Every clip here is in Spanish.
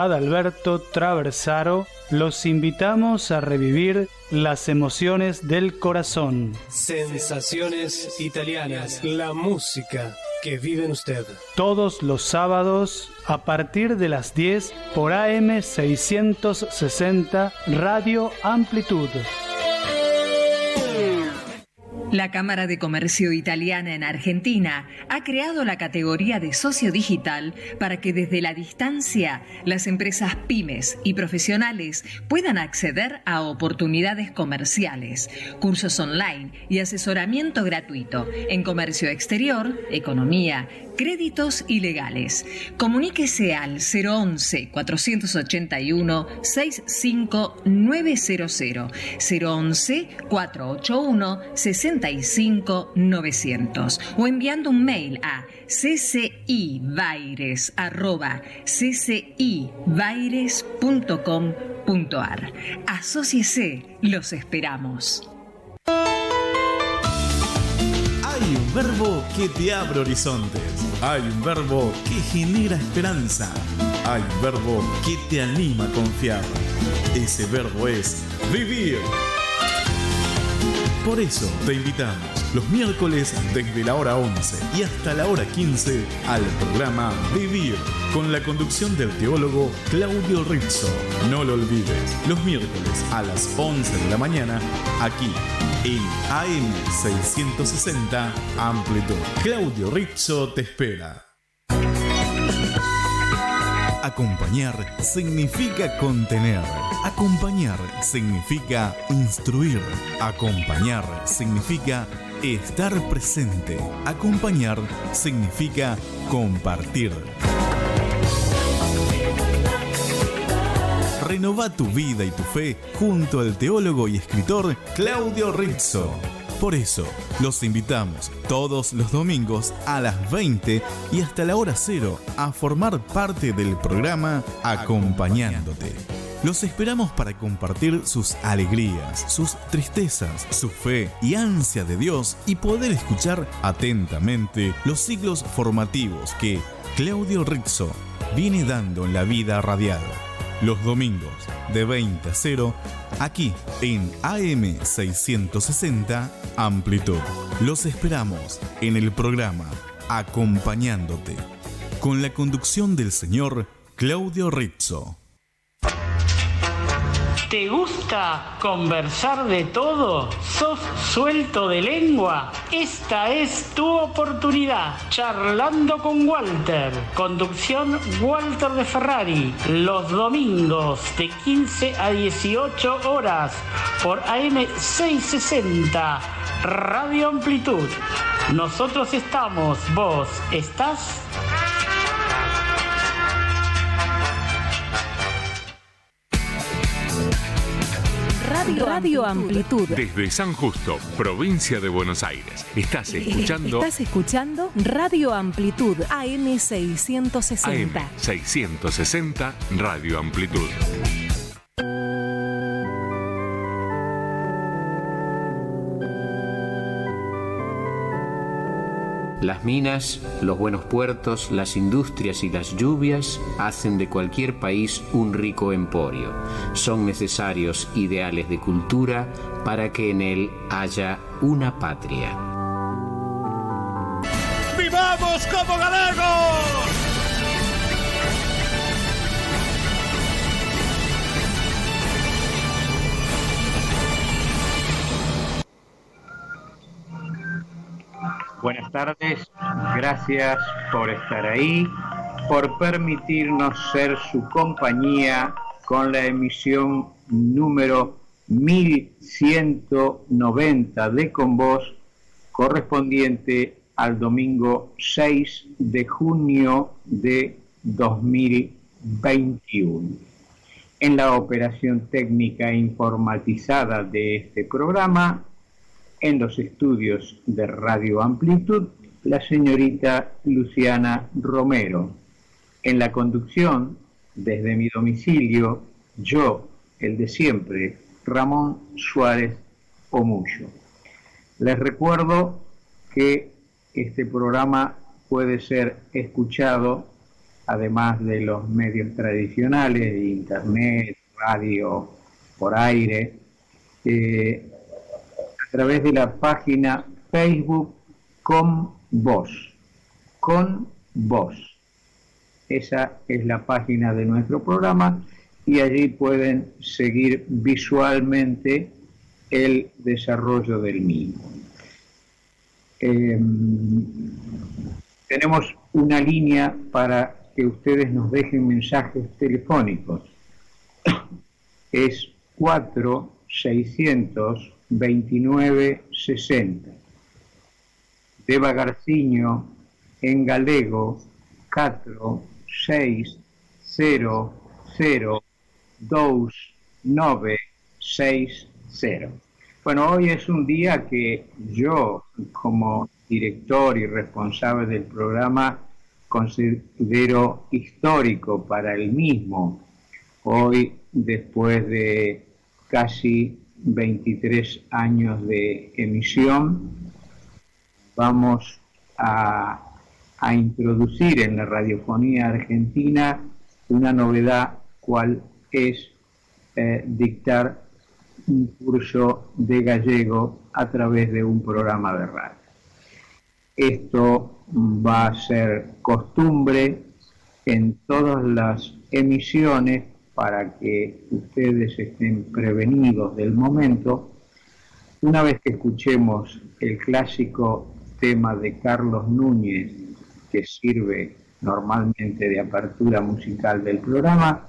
Adalberto Traversaro, los invitamos a revivir las emociones del corazón. Sensaciones italianas, la música que vive en usted. Todos los sábados a partir de las 10 por AM 660 Radio Amplitud. La Cámara de Comercio Italiana en Argentina ha creado la categoría de socio digital para que desde la distancia las empresas pymes y profesionales puedan acceder a oportunidades comerciales, cursos online y asesoramiento gratuito en comercio exterior, economía, créditos y legales. Comuníquese al 011-481-65900, 011-481-65900 o enviando un mail a ccibaires@ccibaires.com.ar. Asóciese, los esperamos. Hay un verbo que te abre horizontes. Hay un verbo que genera esperanza. Hay un verbo que te anima a confiar. Ese verbo es vivir. Por eso te invitamos los miércoles desde la hora 11 y hasta la hora 15 al programa Vivir, con la conducción del teólogo Claudio Rizzo. No lo olvides, los miércoles a las 11 de la mañana, aquí en AM 660 Amplitud. Claudio Rizzo te espera. Acompañar significa contener. Acompañar significa instruir. Acompañar significa estar presente. Acompañar significa compartir. Renova tu vida y tu fe junto al teólogo y escritor Claudio Rizzo. Por eso, los invitamos todos los domingos a las 20 y hasta la hora 0 a formar parte del programa Acompañándote. Los esperamos para compartir sus alegrías, sus tristezas, su fe y ansia de Dios y poder escuchar atentamente los ciclos formativos que Claudio Rizzo viene dando en la vida radial. Los domingos de 20 a 0, aquí en AM 660 Amplitud. Los esperamos en el programa Acompañándote, con la conducción del señor Claudio Rizzo. ¿Te gusta conversar de todo? ¿Sos suelto de lengua? Esta es tu oportunidad. Charlando con Walter. Conducción Walter de Ferrari. Los domingos de 15 a 18 horas por AM 660 Radio Amplitud. Nosotros estamos. ¿Vos estás? Radio Amplitud. Desde San Justo, provincia de Buenos Aires. Estás escuchando Radio Amplitud, AM 660. AM 660 Radio Amplitud. Las minas, los buenos puertos, las industrias y las lluvias hacen de cualquier país un rico emporio. Son necesarios ideales de cultura para que en él haya una patria. ¡Vivamos como galegos! Buenas tardes, gracias por estar ahí, por permitirnos ser su compañía con la emisión número 1190 de Con Vos, correspondiente al domingo 6 de junio de 2021. En la operación técnica informatizada de este programa, en los estudios de Radio Amplitud, la señorita Luciana Romero. En la conducción, desde mi domicilio, yo, el de siempre, Ramón Suárez Omullo. Les recuerdo que este programa puede ser escuchado además de los medios tradicionales, de internet, radio, por aire, a través de la página Facebook Con Voz. Esa es la página de nuestro programa y allí pueden seguir visualmente el desarrollo del mismo. Tenemos una línea para que ustedes nos dejen mensajes telefónicos. Es 4-629-60. Deva Garciño, en galego, 4-6-0-0-2-9-6-0. Bueno, hoy es un día que yo, como director y responsable del programa, considero histórico para el mismo. Hoy, después de casi 23 años de emisión, vamos a introducir en la radiofonía argentina una novedad, cual es dictar un curso de gallego a través de un programa de radio. Esto va a ser costumbre en todas las emisiones para que ustedes estén prevenidos del momento. Una vez que escuchemos el clásico tema de Carlos Núñez, que sirve normalmente de apertura musical del programa,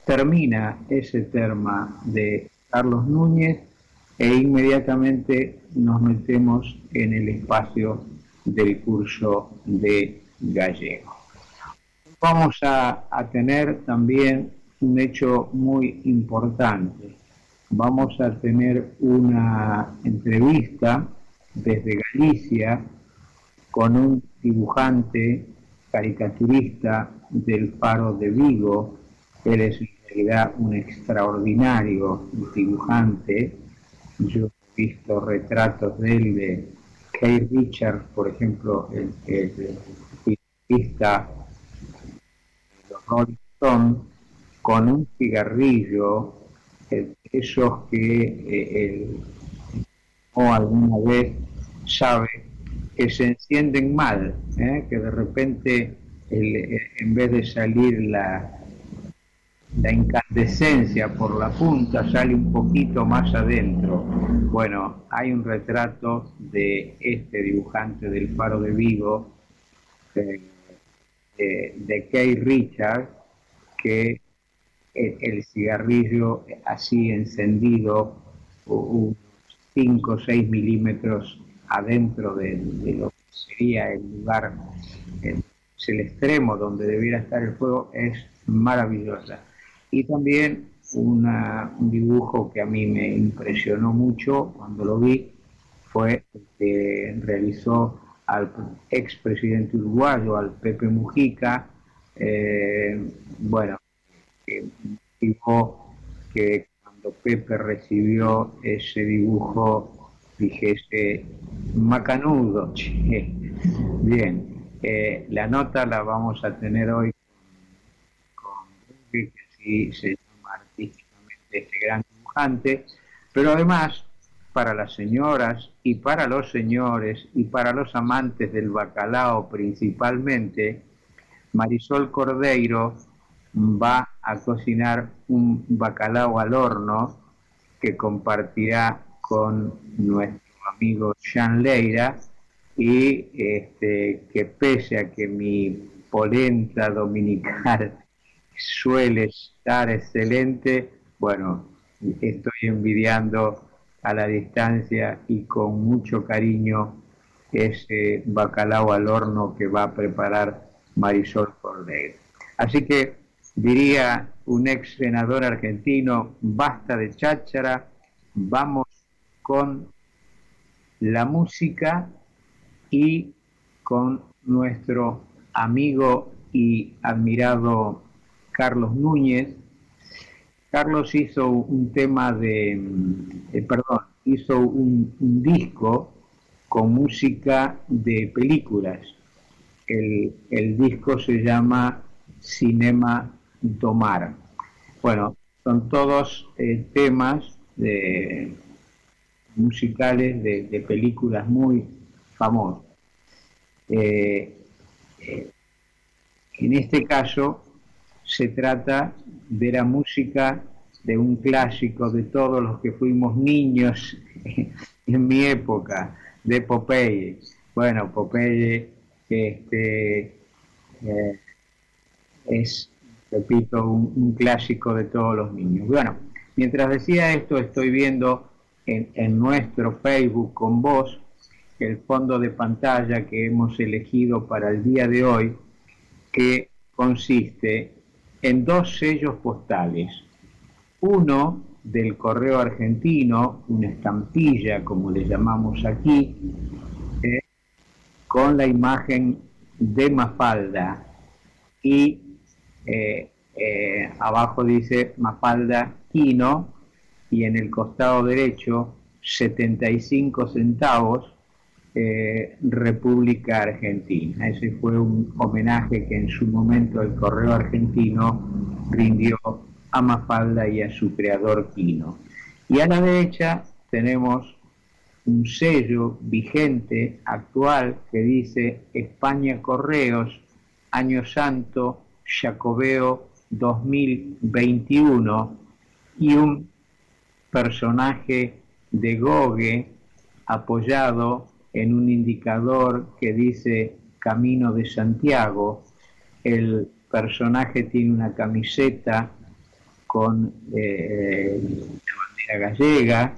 termina ese tema de Carlos Núñez e inmediatamente nos metemos en el espacio del curso de gallego. Vamos a tener también un hecho muy importante. Vamos a tener una entrevista desde Galicia con un dibujante caricaturista del Faro de Vigo. Él es en realidad un extraordinario dibujante. Yo he visto retratos de él, de Keith Richards, por ejemplo, el artista de los Rolling Stones, con un cigarrillo, esos que o alguna vez sabe que se encienden mal, que de repente en vez de salir la incandescencia por la punta, sale un poquito más adentro. Bueno, hay un retrato de este dibujante del Faro de Vigo, de Keith Richards, que el cigarrillo así encendido, 5 o 6 milímetros adentro de lo que sería el lugar, es el extremo donde debiera estar el fuego, es maravillosa. Y también un dibujo que a mí me impresionó mucho cuando lo vi, fue el que realizó al expresidente uruguayo, al Pepe Mujica. Bueno, dijo que cuando Pepe recibió ese dibujo dijese macanudo. Bien, la nota la vamos a tener hoy con Ruby, que así se llama artísticamente este gran dibujante, pero además para las señoras y para los señores y para los amantes del bacalao principalmente, Marisol Cordeiro va a cocinar un bacalao al horno que compartirá con nuestro amigo Jean Leira, y que pese a que mi polenta dominical suele estar excelente, bueno, estoy envidiando a la distancia y con mucho cariño ese bacalao al horno que va a preparar Marisol Cordeiro. Así que diría un ex senador argentino, basta de cháchara, vamos con la música y con nuestro amigo y admirado Carlos Núñez. Carlos hizo un tema hizo un disco con música de películas. El disco se llama Cinema Domar. Bueno, son todos temas musicales de películas muy famosas. En este caso se trata de la música de un clásico de todos los que fuimos niños en mi época, de Popeye. Bueno, Popeye es, repito, un clásico de todos los niños. Bueno, mientras decía esto, estoy viendo en nuestro Facebook con vos el fondo de pantalla que hemos elegido para el día de hoy, que consiste en 2 sellos postales. Uno del correo argentino, una estampilla, como le llamamos aquí, con la imagen de Mafalda, y abajo dice Mafalda Quino, y en el costado derecho 75 centavos, República Argentina. Ese fue un homenaje que en su momento el correo argentino rindió a Mafalda y a su creador Quino. Y a la derecha tenemos un sello vigente, actual, que dice España Correos, Año Santo, Jacobeo 2021, y un personaje de Gogue apoyado en un indicador que dice Camino de Santiago. El personaje tiene una camiseta con la bandera gallega,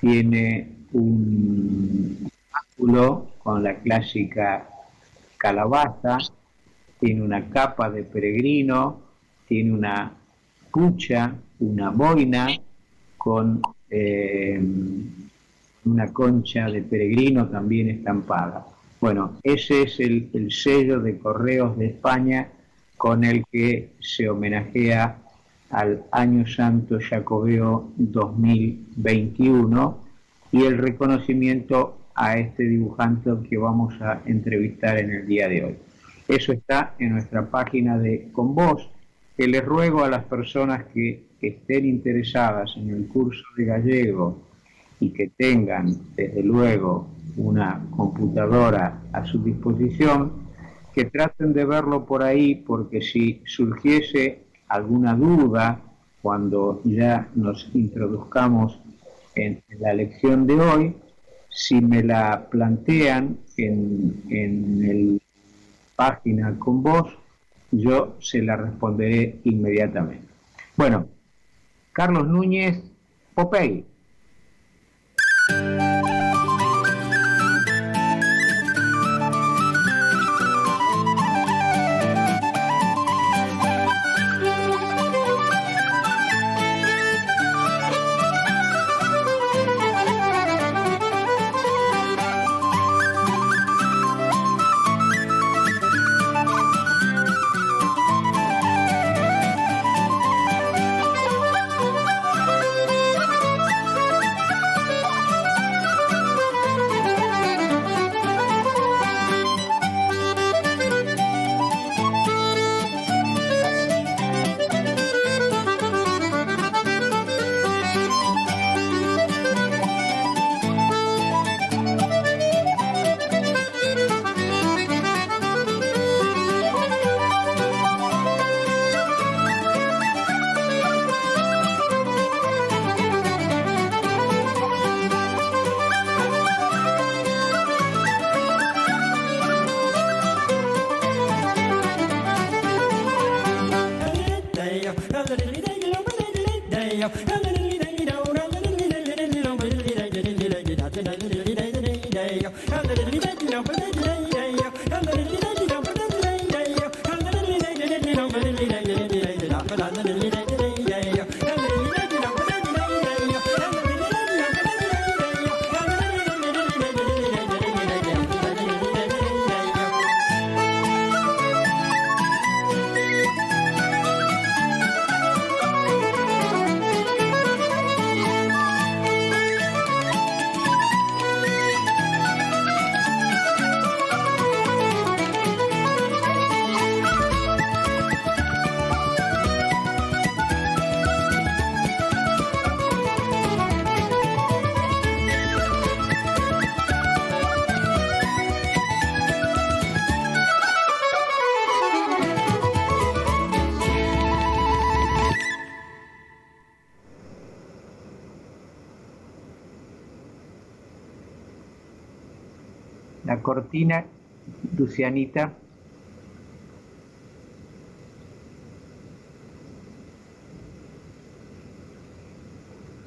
tiene un báculo con la clásica calabaza, tiene una capa de peregrino, tiene una cucha, una boina con una concha de peregrino también estampada. Bueno, ese es el sello de Correos de España con el que se homenajea al Año Santo Jacobeo 2021 y el reconocimiento a este dibujante que vamos a entrevistar en el día de hoy. Eso está en nuestra página de Con Vos, que les ruego a las personas que estén interesadas en el curso de gallego y que tengan, desde luego, una computadora a su disposición, que traten de verlo por ahí, porque si surgiese alguna duda cuando ya nos introduzcamos en la lección de hoy, si me la plantean en la página Con Vos, yo se la responderé inmediatamente. Bueno, Carlos Núñez, Popeye. cortina, Lucianita.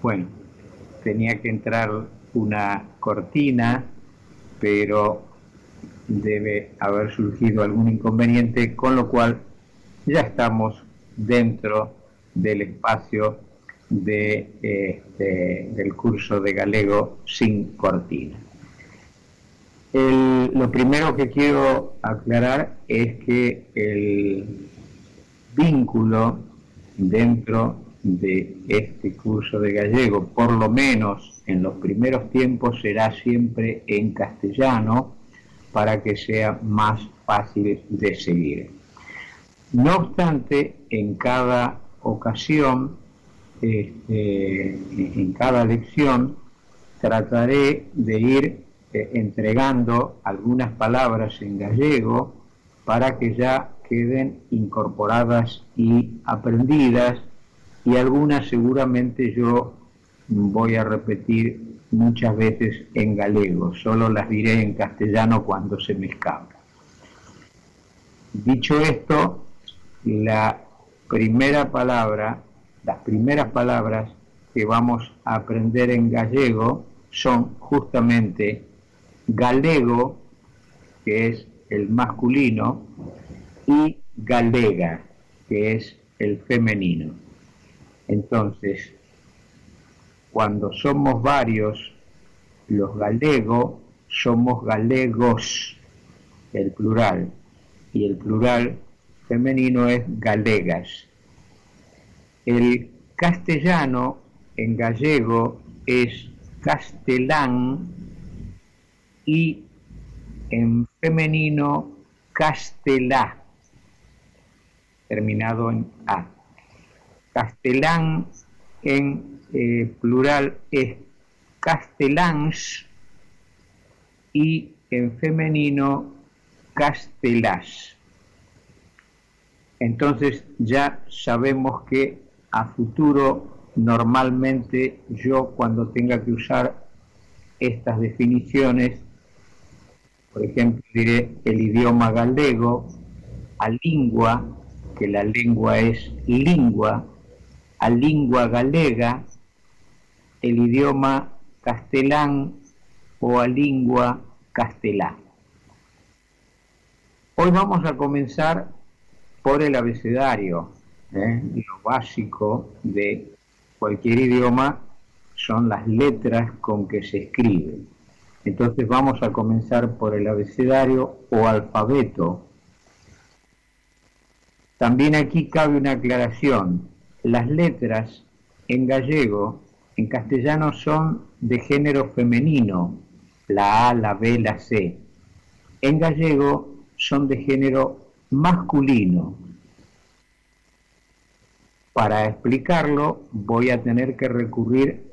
Bueno, tenía que entrar una cortina, pero debe haber surgido algún inconveniente, con lo cual ya estamos dentro del espacio del curso de galego sin cortina. Lo primero que quiero aclarar es que el vínculo dentro de este curso de gallego, por lo menos en los primeros tiempos, será siempre en castellano para que sea más fácil de seguir. No obstante, en cada ocasión, en cada lección, trataré de ir entregando algunas palabras en gallego para que ya queden incorporadas y aprendidas, y algunas seguramente yo voy a repetir muchas veces en galego, solo las diré en castellano cuando se me escapa. Dicho esto, las primeras palabras que vamos a aprender en gallego son justamente galego, que es el masculino, y galega, que es el femenino. Entonces, cuando somos varios, los galegos, somos galegos, el plural, y el plural femenino es galegas. El castellano en gallego es castelán y en femenino castelá, terminado en A. Castelán en plural es castellans y en femenino castelás. Entonces ya sabemos que a futuro normalmente yo, cuando tenga que usar estas definiciones, por ejemplo, diré el idioma galego, a lingua, que la lengua es lingua, a lingua galega, el idioma castelán o a lingua castelá. Hoy vamos a comenzar por el abecedario. Lo básico de cualquier idioma son las letras con que se escribe. Entonces vamos a comenzar por el abecedario o alfabeto. También aquí cabe una aclaración. Las letras en gallego, en castellano, son de género femenino, la A, la B, la C. En gallego son de género masculino. Para explicarlo voy a tener que recurrir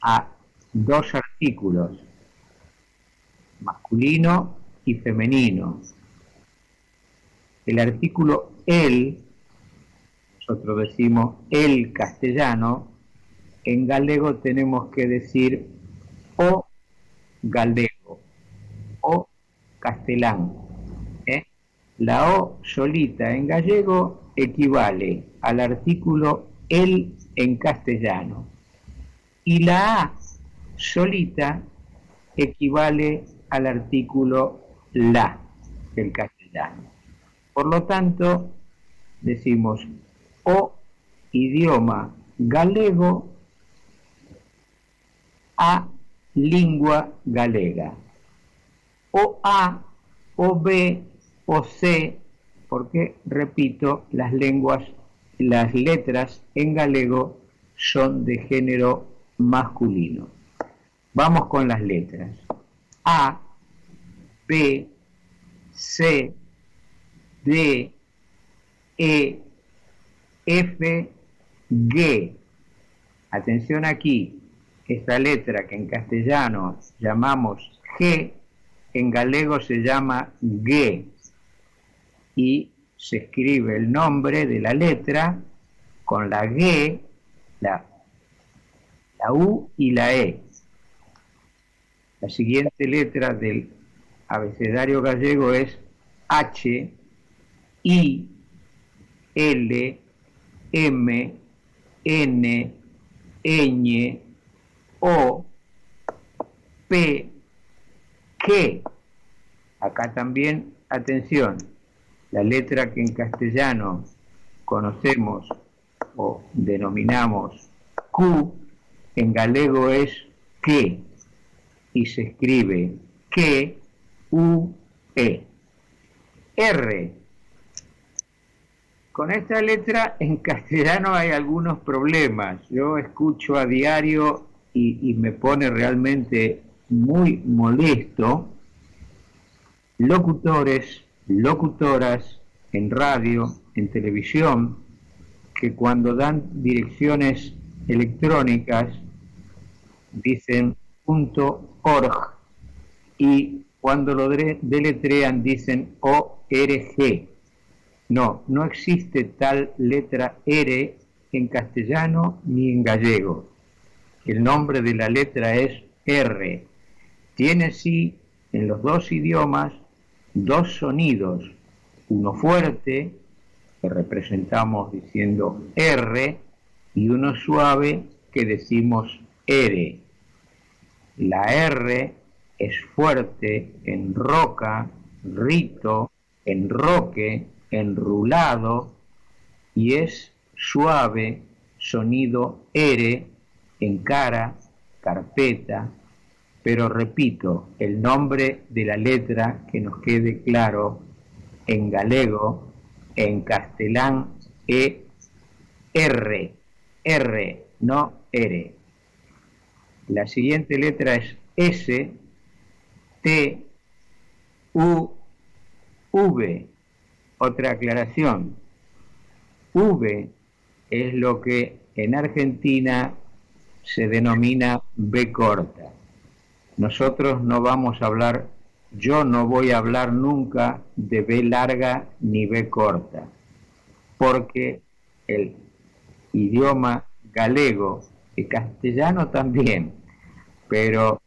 a dos artículos, masculino y femenino. El artículo el, nosotros decimos el castellano, en galego tenemos que decir o galego, o castelán. La O solita en gallego equivale al artículo el en castellano, y la A solita equivale al artículo la del castellano. Por lo tanto, decimos o idioma galego, a lingua galega, o A, o B, o C, porque, repito, las letras en galego son de género masculino. Vamos con las letras. A, B, C, D, E, F, G. Atención aquí, esta letra que en castellano llamamos G, en galego se llama G, y se escribe el nombre de la letra con la G, la U y la E. La siguiente letra del abecedario gallego es H, I, L, M, N, ñ, O, P, Q. Acá también, atención, la letra que en castellano conocemos o denominamos Q, en galego es que, y se escribe que, U, E. R. Con esta letra en castellano hay algunos problemas. Yo escucho a diario y me pone realmente muy molesto locutores, locutoras en radio, en televisión, que cuando dan direcciones electrónicas dicen .org y cuando lo deletrean dicen ORG. No, no existe tal letra R en castellano ni en gallego. El nombre de la letra es R. Tiene sí en los dos idiomas dos sonidos, uno fuerte, que representamos diciendo R, y uno suave, que decimos R. La R es fuerte en roca, rito, enroque, enrulado, y es suave, sonido R, en cara, carpeta. Pero repito, el nombre de la letra, que nos quede claro, en galego, en castelán, es R, R, no R. La siguiente letra es S, T, U, V. Otra aclaración. V es lo que en Argentina se denomina B corta. Nosotros no vamos a hablar, yo no voy a hablar nunca de B larga ni B corta, porque el idioma galego y castellano también, pero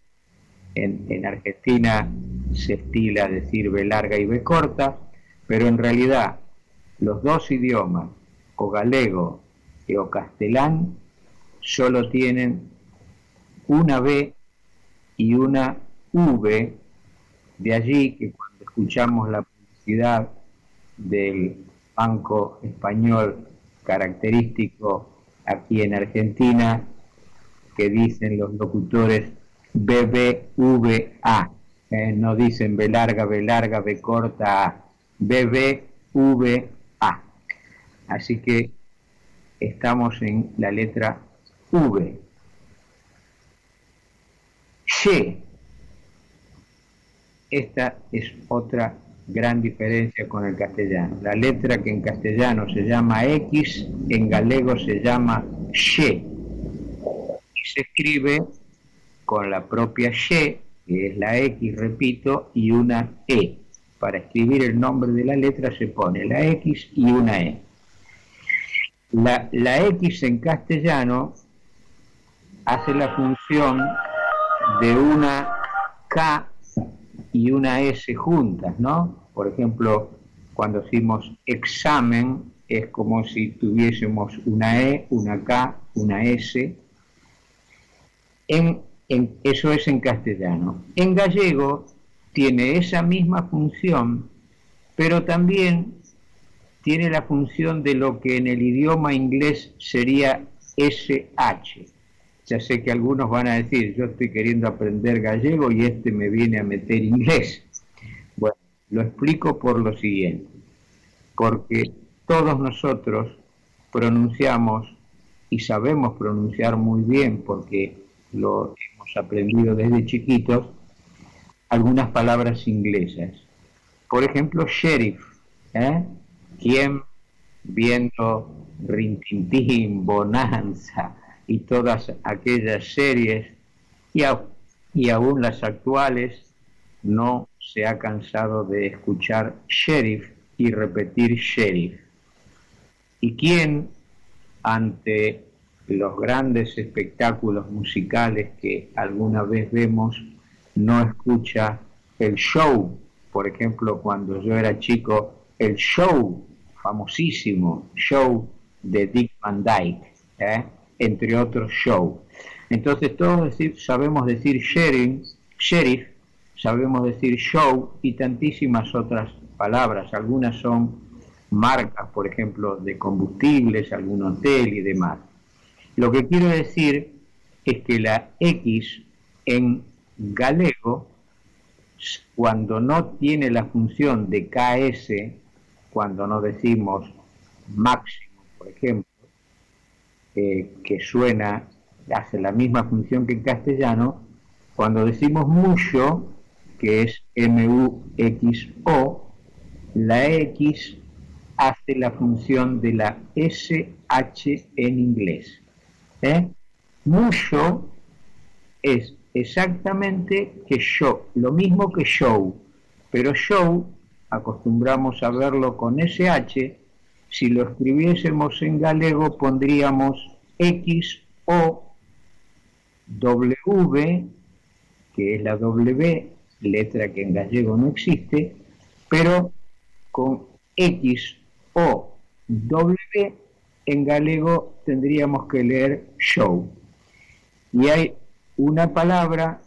en Argentina se estila decir B larga y B corta, pero en realidad los dos idiomas, o galego o castelán, solo tienen una B y una V. De allí que cuando escuchamos la publicidad del Banco Español característico aquí en Argentina, que dicen los locutores BBVA, no dicen B larga, B corta A, BBVA. Así que estamos en la letra V. She. Esta es otra gran diferencia con el castellano. La letra que en castellano se llama X, en galego se llama she. Y se escribe con la propia she, que es la X, repito, y una E. Para escribir el nombre de la letra se pone la X y una E. La X en castellano hace la función de una K y una S juntas, ¿no? Por ejemplo, cuando decimos examen, es como si tuviésemos una E, una K, una S. Eso es en castellano. En gallego tiene esa misma función, pero también tiene la función de lo que en el idioma inglés sería SH. Ya sé que algunos van a decir, yo estoy queriendo aprender gallego y me viene a meter inglés. Bueno, lo explico por lo siguiente. Porque todos nosotros pronunciamos y sabemos pronunciar muy bien, porque lo hemos aprendido desde chiquitos, algunas palabras inglesas. Por ejemplo, sheriff, quien, viendo Rintintín, Bonanza y todas aquellas series, y aún las actuales, no se ha cansado de escuchar sheriff y repetir sheriff. ¿Y quién, ante los grandes espectáculos musicales que alguna vez vemos, no escucha el show, por ejemplo, cuando yo era chico, el show, famosísimo show de Dick Van Dyke, entre otros shows. Entonces todos sabemos decir sheriff, sabemos decir show y tantísimas otras palabras. Algunas son marcas, por ejemplo, de combustibles, algún hotel y demás. Lo que quiero decir es que la X en galego, cuando no tiene la función de KS, cuando no decimos máximo, por ejemplo, que suena, hace la misma función que en castellano, cuando decimos mucho, que es MUXO, la X hace la función de la SH en inglés. Mucho es exactamente que show, lo mismo que show, pero show acostumbramos a verlo con SH. Si lo escribiésemos en galego pondríamos XO W, que es la W, letra que en gallego no existe, pero con X o W en galego tendríamos que leer show. Y hay una palabra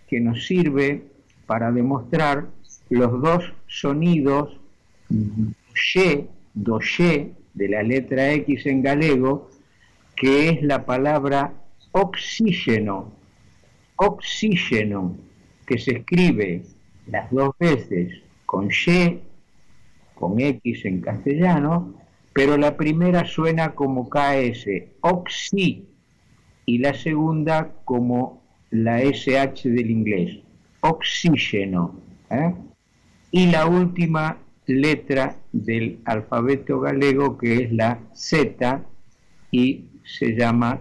que nos sirve para demostrar los dos sonidos doye de la letra X en galego, que es la palabra oxígeno, que se escribe las dos veces con Y, con X en castellano, pero la primera suena como KS, oxí, y la segunda como la SH del inglés, oxígeno. Y la última letra del alfabeto galego, que es la Z, y se llama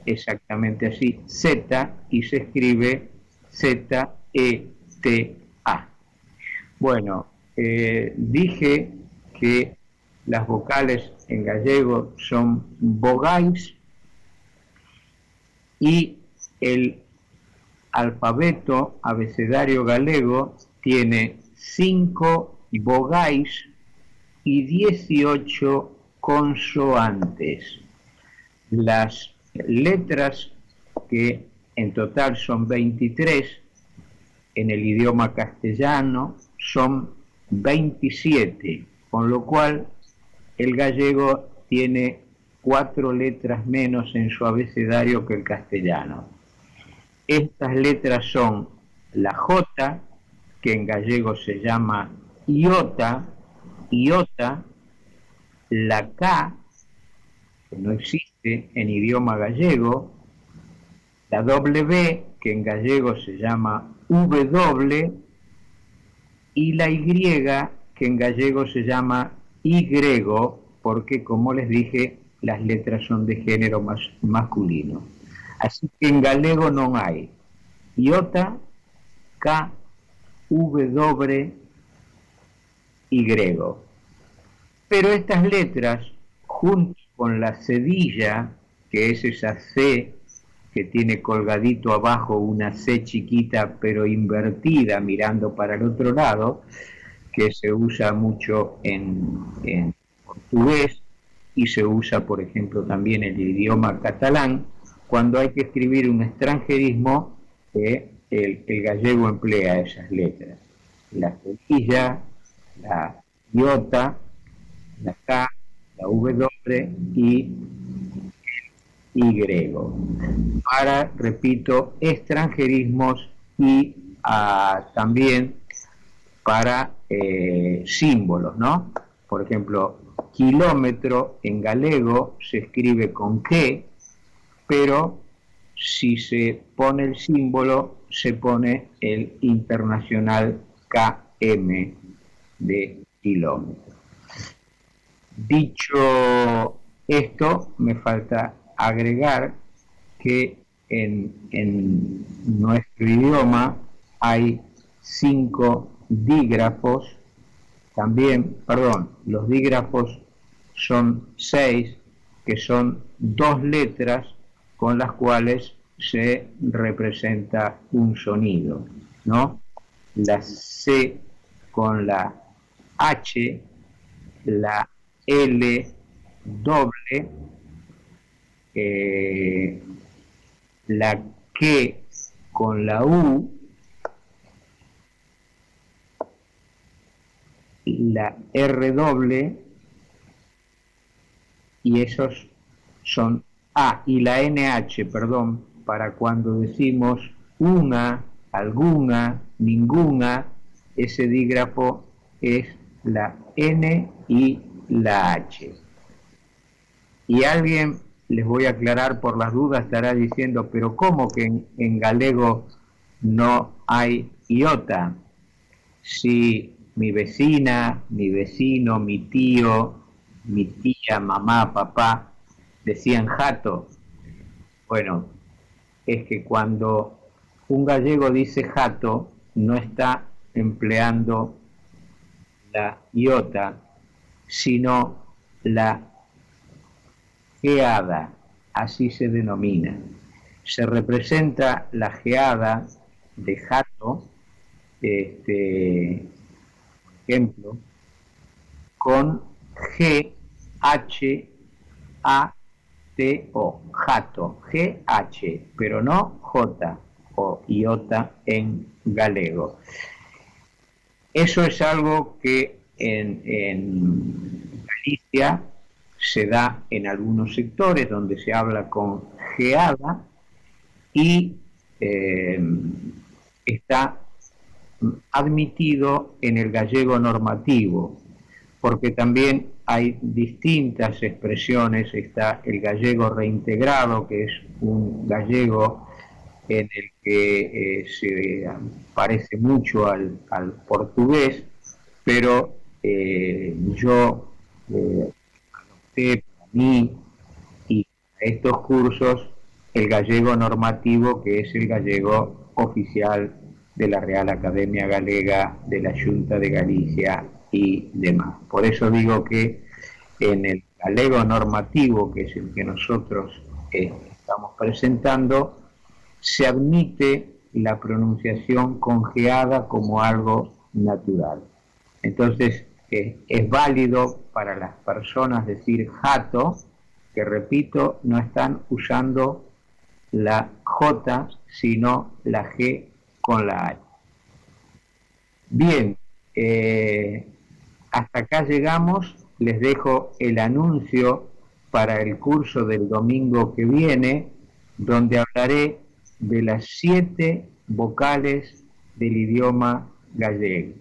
exactamente así, Z, y se escribe ZETA. Bueno, dije que las vocales en gallego son vogais y el alfabeto abecedario galego tiene 5 vogais y 18 consonantes. Las letras, que en total son 23, en el idioma castellano son 27, con lo cual el gallego tiene 4 letras menos en su abecedario que el castellano. Estas letras son la J, que en gallego se llama iota, la K, que no existe en idioma gallego, la W, que en gallego se llama W, y la Y, que en gallego se llama Y, porque, como les dije, las letras son de género masculino. Así que en galego no hay iota, K, W, Y. Pero estas letras, junto con la cedilla, que es esa C que tiene colgadito abajo una C chiquita pero invertida mirando para el otro lado, que se usa mucho en portugués y se usa, por ejemplo, también en el idioma catalán, cuando hay que escribir un extranjerismo, el gallego emplea esas letras. La cedilla, la iota, la K, la W y Y. Para, repito, extranjerismos y también para símbolos, ¿no? Por ejemplo, kilómetro en galego se escribe con Q, pero si se pone el símbolo, se pone el internacional KM de kilómetro. Dicho esto, me falta agregar que en nuestro idioma hay 5 dígrafos, también, los dígrafos son 6, que son 2 letras con las cuales se representa un sonido, ¿no? la C con la H, la L doble, la Q con la U, la R doble, y esos son y la NH, perdón, para cuando decimos una, alguna, ninguna, ese dígrafo es la N y la H. Y alguien, les voy a aclarar por las dudas, estará diciendo, pero ¿cómo que en galego no hay iota? Si mi vecina, mi vecino, mi tío, mi tía, mamá, papá decían jato. Bueno, es que cuando un gallego dice jato, no está empleando la iota, sino la geada, así se denomina. Se representa la geada de jato, ejemplo, con G-H-A-T-O, jato, G-H, pero no J o iota en galego. Eso es algo que en Galicia se da en algunos sectores donde se habla con geada y está admitido en el gallego normativo, porque también hay distintas expresiones. Está el gallego reintegrado, que es un gallego en el que se parece mucho al portugués, pero yo adopté para mí y para estos cursos el gallego normativo, que es el gallego oficial de la Real Academia Galega, de la Xunta de Galicia y demás. Por eso digo que en el galego normativo, que es el que nosotros estamos presentando, se admite la pronunciación congeada como algo natural. Entonces es válido para las personas decir jato, que repito, no están usando la J, sino la G con la H. Bien, hasta acá llegamos. Les dejo el anuncio para el curso del domingo que viene, donde hablaré de las 7 vocales del idioma gallego.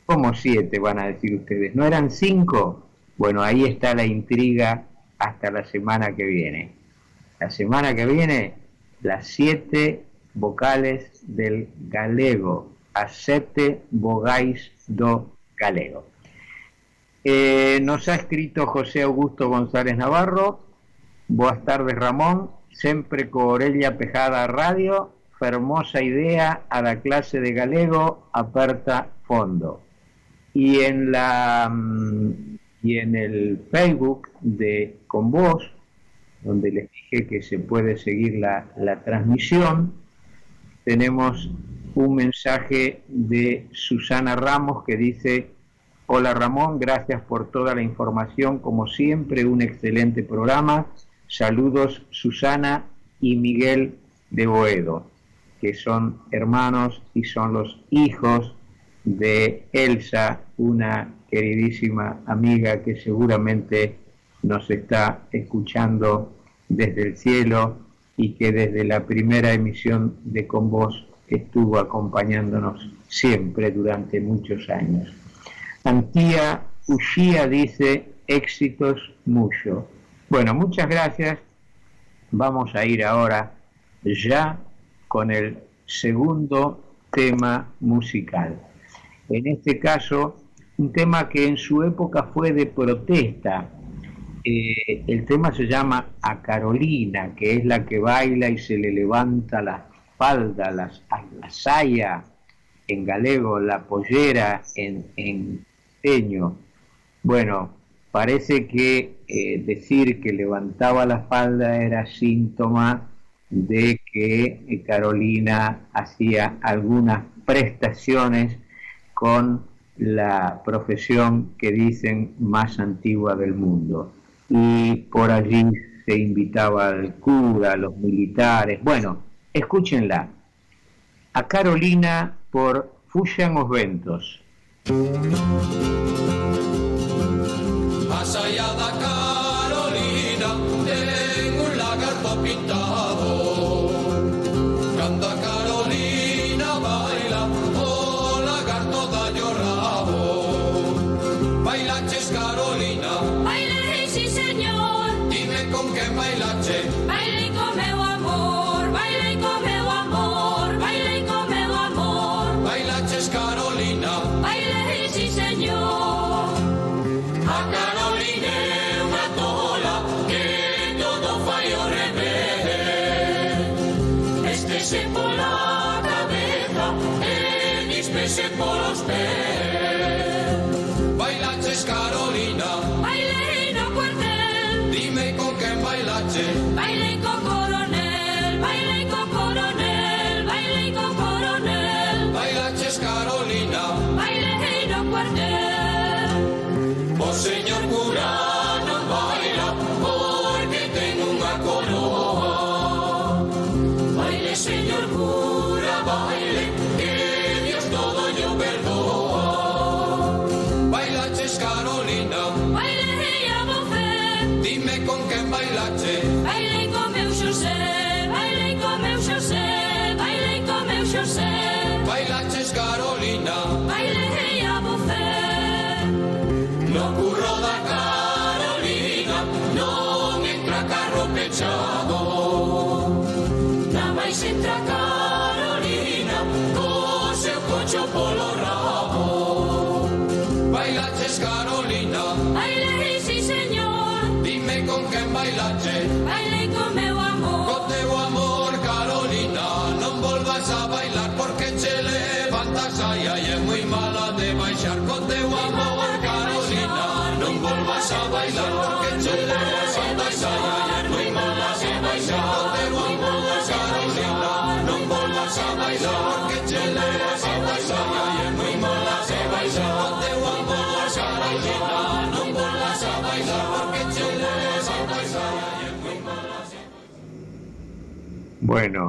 ¿Cómo 7? Van a decir ustedes. ¿No eran 5? Bueno, ahí está la intriga hasta la semana que viene. La semana que viene, las 7 vocales del galego, as 7 vogais do galego. Nos ha escrito José Augusto González Navarro. Boas tardes, Ramón, sempre co orella pejada a radio, fermosa idea a la clase de galego, aperta fondo. Y en el Facebook de Con Vos, donde les dije que se puede seguir la transmisión, tenemos un mensaje de Susana Ramos que dice: hola Ramón, gracias por toda la información, como siempre un excelente programa, saludos Susana y Miguel de Boedo, que son hermanos y son los hijos de Elsa, una queridísima amiga que seguramente nos está escuchando desde el cielo y que desde la primera emisión de Con Vos estuvo acompañándonos siempre durante muchos años. Antía Ushia dice: éxitos mucho. Bueno, muchas gracias. Vamos a ir ahora ya con el segundo tema musical. En este caso, un tema que en su época fue de protesta. El tema se llama A Carolina, que es la que baila y se le levanta la falda, la saya en galego, la pollera en peño. Bueno, parece que decir que levantaba la falda era síntoma de que Carolina hacía algunas prestaciones con la profesión que dicen más antigua del mundo. Y por allí se invitaba al cura, a los militares. Bueno, escúchenla. A Carolina por Fuyan os ventos. Más allá de Carolina, tengo un lagarto pintado. Canta Carolina, baila, oh lagarto daño rabo. Bailaches Carolina, baile, sí señor. Dime con qué bailache. Baile con meu amor, baile con meu amor, baile con meu amor. Bailaches Carolina, baile, sí señor. A Carolina una tola que todo fai ao revés. Estese pola cabeza, dispese polos pés. Bailaches Carolina, baile no cuartel. Dime con quen bailache. Baile con coronel, baile con coronel, baile con coronel. Bailaches Carolina, baile no cuartel. O señor cura non baila porque ten unha coroa. Baile, señor cura, baile, que Dios todo yo perdoa. Bailaches Carolina, baile a bofé. Dime con quen bailache. Baile con meu Xosé, baile con meu Xosé, baile con meu Xosé. Bailaches Carolina, baile a bofé. no curro da Carolina, non entra carro pechado. Na máis entra Carolina, co seu cocho polo rabo. Bailaches Carolina, baile, sí señor. Dime con quen bailache. Baile con meu amor, Con teu amor Carolina, non volvas a bailar porque che levantas ai ai é moi mala de baixar. Con teu amor Carolina, non volvas a bailar porque che levantas ai ai é moi mala de baixar. Con teu amor Carolina, non volvas a bailar porque che levantas ai ai é moi mala de baixar. Con teu amor Carolina, non volvas a bailar porque che levantas ai ai é moi mala de baixar. Bueno,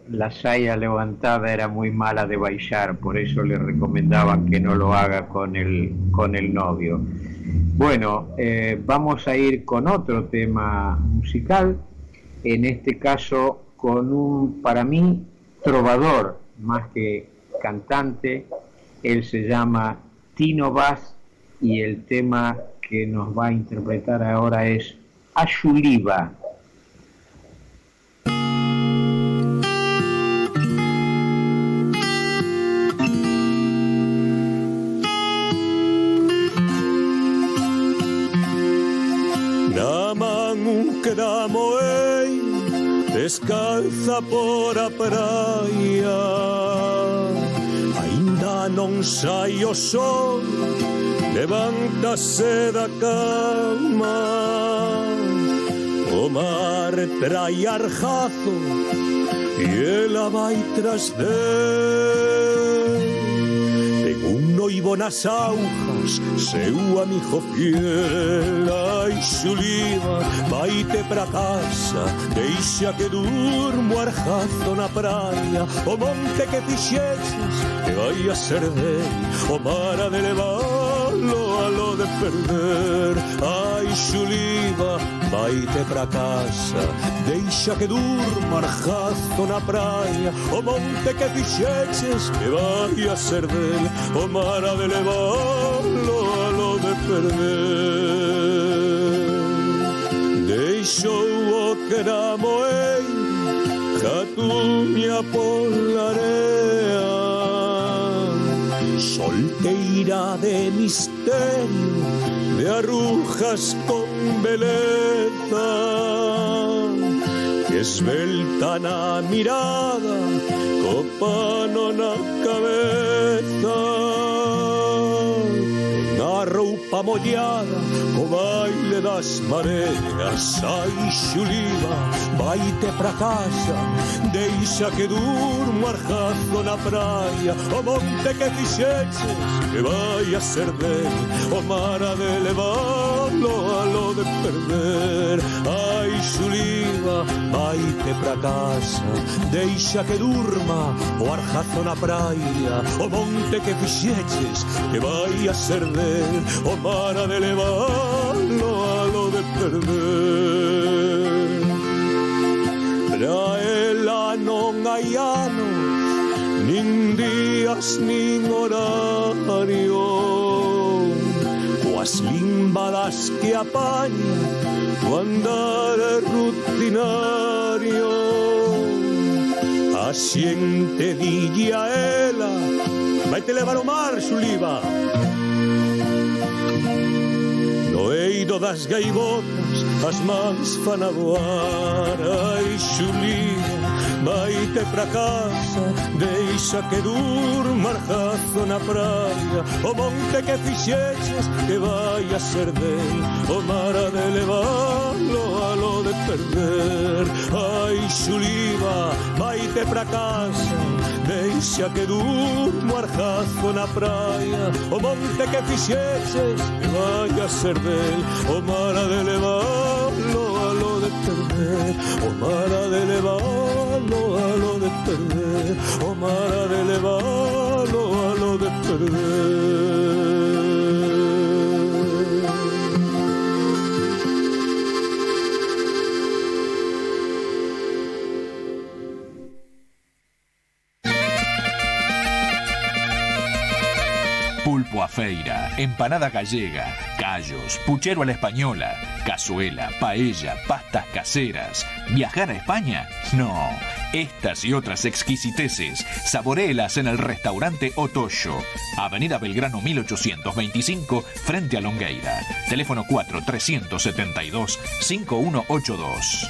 la saya levantada era muy mala de bailar, por eso le recomendaban que no lo haga con el novio. Bueno, vamos a ir con otro tema musical, en este caso con un, para mí, trovador más que cantante. Él se llama Tino Vaz y el tema que nos va a interpretar ahora es Ayuliva. Que da moei descalza por a praia. Ainda non sai o sol, levántase da cama. O mar trai arjazo e ela vai tras del. Ten un noivo nas augas, seu amigo fiel. Ai, Xuliva, vaite pra casa, deixa que durmo arjazo na praia. O monte que fixeches que vai a ser del, o mar ha de levarlo a lo de perder. Ai, Xuliva, vaite pra casa, deixa que durmo arjazo na praia. O monte que fixeches que vai a ser del, o mar ha de levarlo a lo de perder. Deixou o que namoei, Catuña pola area, solteira de misterio, de arrujas con beleza, que esbelta na mirada, co pano na cabeza. A roupa mollada, o baile das mareas. Ai, Xuliva, vaite pra casa, deixa que durmo arjazo na praia. O monte que fixeches, que vai a ser del, o mar ha de levarlo a lo de perder. Ai, Xuliva, vaite pra casa, deixa que durma o arjazo na praia. O monte que fixeches, que vai a ser del, o mar ha de levarlo a lo de perder. Pra ela non hai anos, nin días, nin horario, coas limbadas que apaña o andar rutinario. A xente dille a ela, vai te levar o mar, Xuliva. No eido das gaivotas as mans fan a voar. Ai, Xuliva, vaite pra casa, deixa que durma arjazo na praia. O monte que fixeches, que vai a ser del, o mar ha de levarlo a lo de perder. Ai, Xuliva, vaite pra casa, deixa que durmo arjazo na praia. O monte que fixeches, que vai a ser del, o mar ha de levarlo a lo de perder. O mar ha de levarlo a lo de perder. O mar ha de levarlo a lo de perder. Pulpo a feira, empanada gallega, callos, puchero a la española, cazuela, paella, pastas caseras. ¿Viajar a España? No. Estas y otras exquisiteces, saboréelas en el restaurante Otoyo, Avenida Belgrano 1825, frente a Longueira. Teléfono 4-372-5182.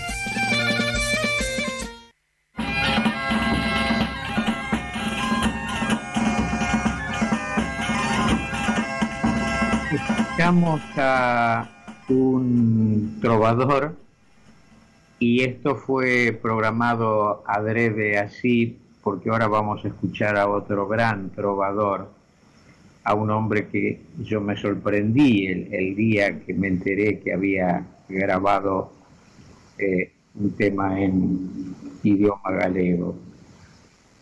Escuchamos a un trovador y esto fue programado adrede así porque ahora vamos a escuchar a otro gran trovador, a un hombre que yo me sorprendí el día que me enteré que había grabado un tema en idioma galego.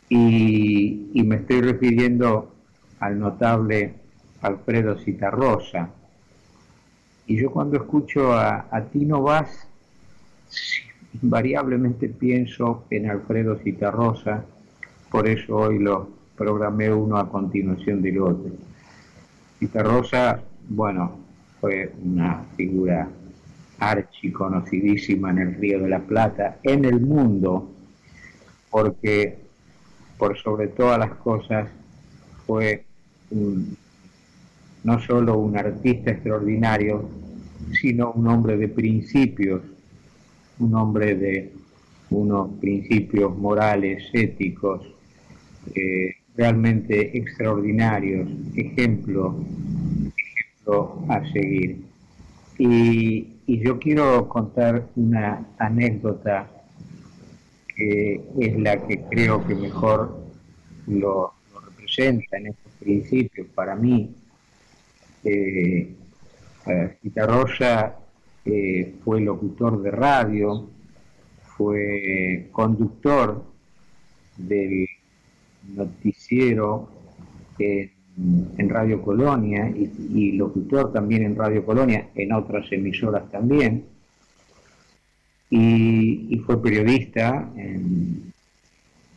Y me estoy refiriendo al notable Alfredo Zitarrosa. Y yo cuando escucho a Tino Vaz, invariablemente pienso en Alfredo Zitarrosa, por eso hoy lo programé uno a continuación del otro. Zitarrosa, bueno, fue una figura archiconocidísima en el Río de la Plata, en el mundo, porque por sobre todas las cosas fue no solo un artista extraordinario, sino un hombre de principios, un hombre de unos principios morales, éticos, realmente extraordinarios, ejemplo a seguir. Y yo quiero contar una anécdota que es la que creo que mejor lo representa en estos principios para mí. Zitarrosa fue locutor de radio, fue conductor del noticiero en Radio Colonia y locutor también en Radio Colonia, en otras emisoras también, y fue periodista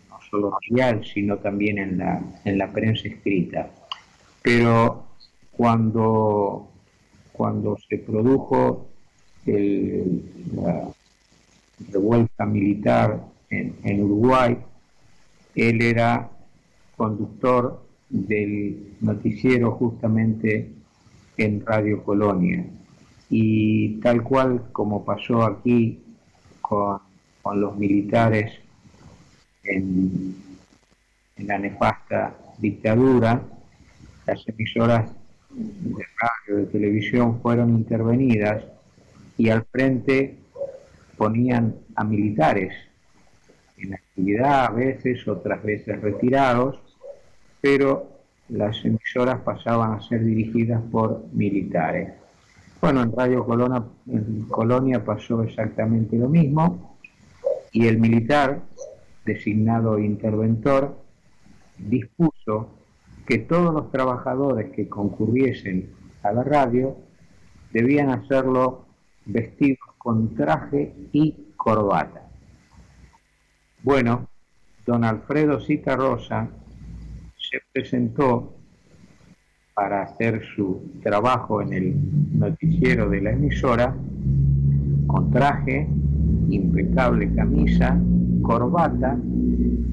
no solo radial sino también en la prensa escrita. Pero cuando se produjo la revuelta militar en Uruguay, él era conductor del noticiero justamente en Radio Colonia. Y tal cual como pasó aquí con los militares en la nefasta dictadura, las emisoras de radio, de televisión, fueron intervenidas y al frente ponían a militares en actividad, a veces, otras veces retirados, pero las emisoras pasaban a ser dirigidas por militares. Bueno, en Radio Colonia pasó exactamente lo mismo, y el militar, designado interventor, dispuso que todos los trabajadores que concurriesen a la radio debían hacerlo vestidos con traje y corbata. Bueno, don Alfredo Citarrosa se presentó para hacer su trabajo en el noticiero de la emisora con traje, impecable camisa, corbata,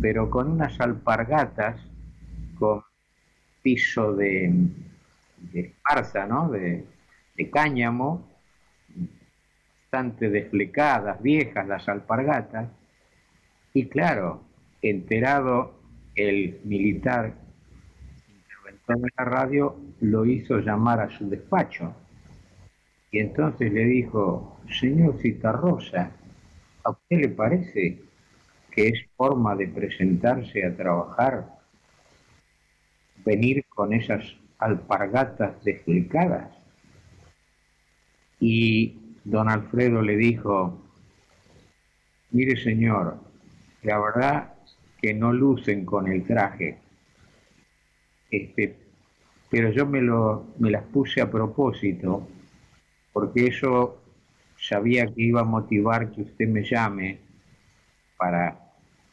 pero con unas alpargatas con piso de esparza, ¿no? de cáñamo, bastante desflecadas, viejas las alpargatas, y claro, enterado el militar interventor de la radio, lo hizo llamar a su despacho, y entonces le dijo: señor Citarrosa, ¿a usted le parece que es forma de presentarse a trabajar venir con esas alpargatas desflecadas? Y don Alfredo le dijo: mire señor, la verdad que no lucen con el traje, pero yo me las puse a propósito, porque eso sabía que iba a motivar que usted me llame para,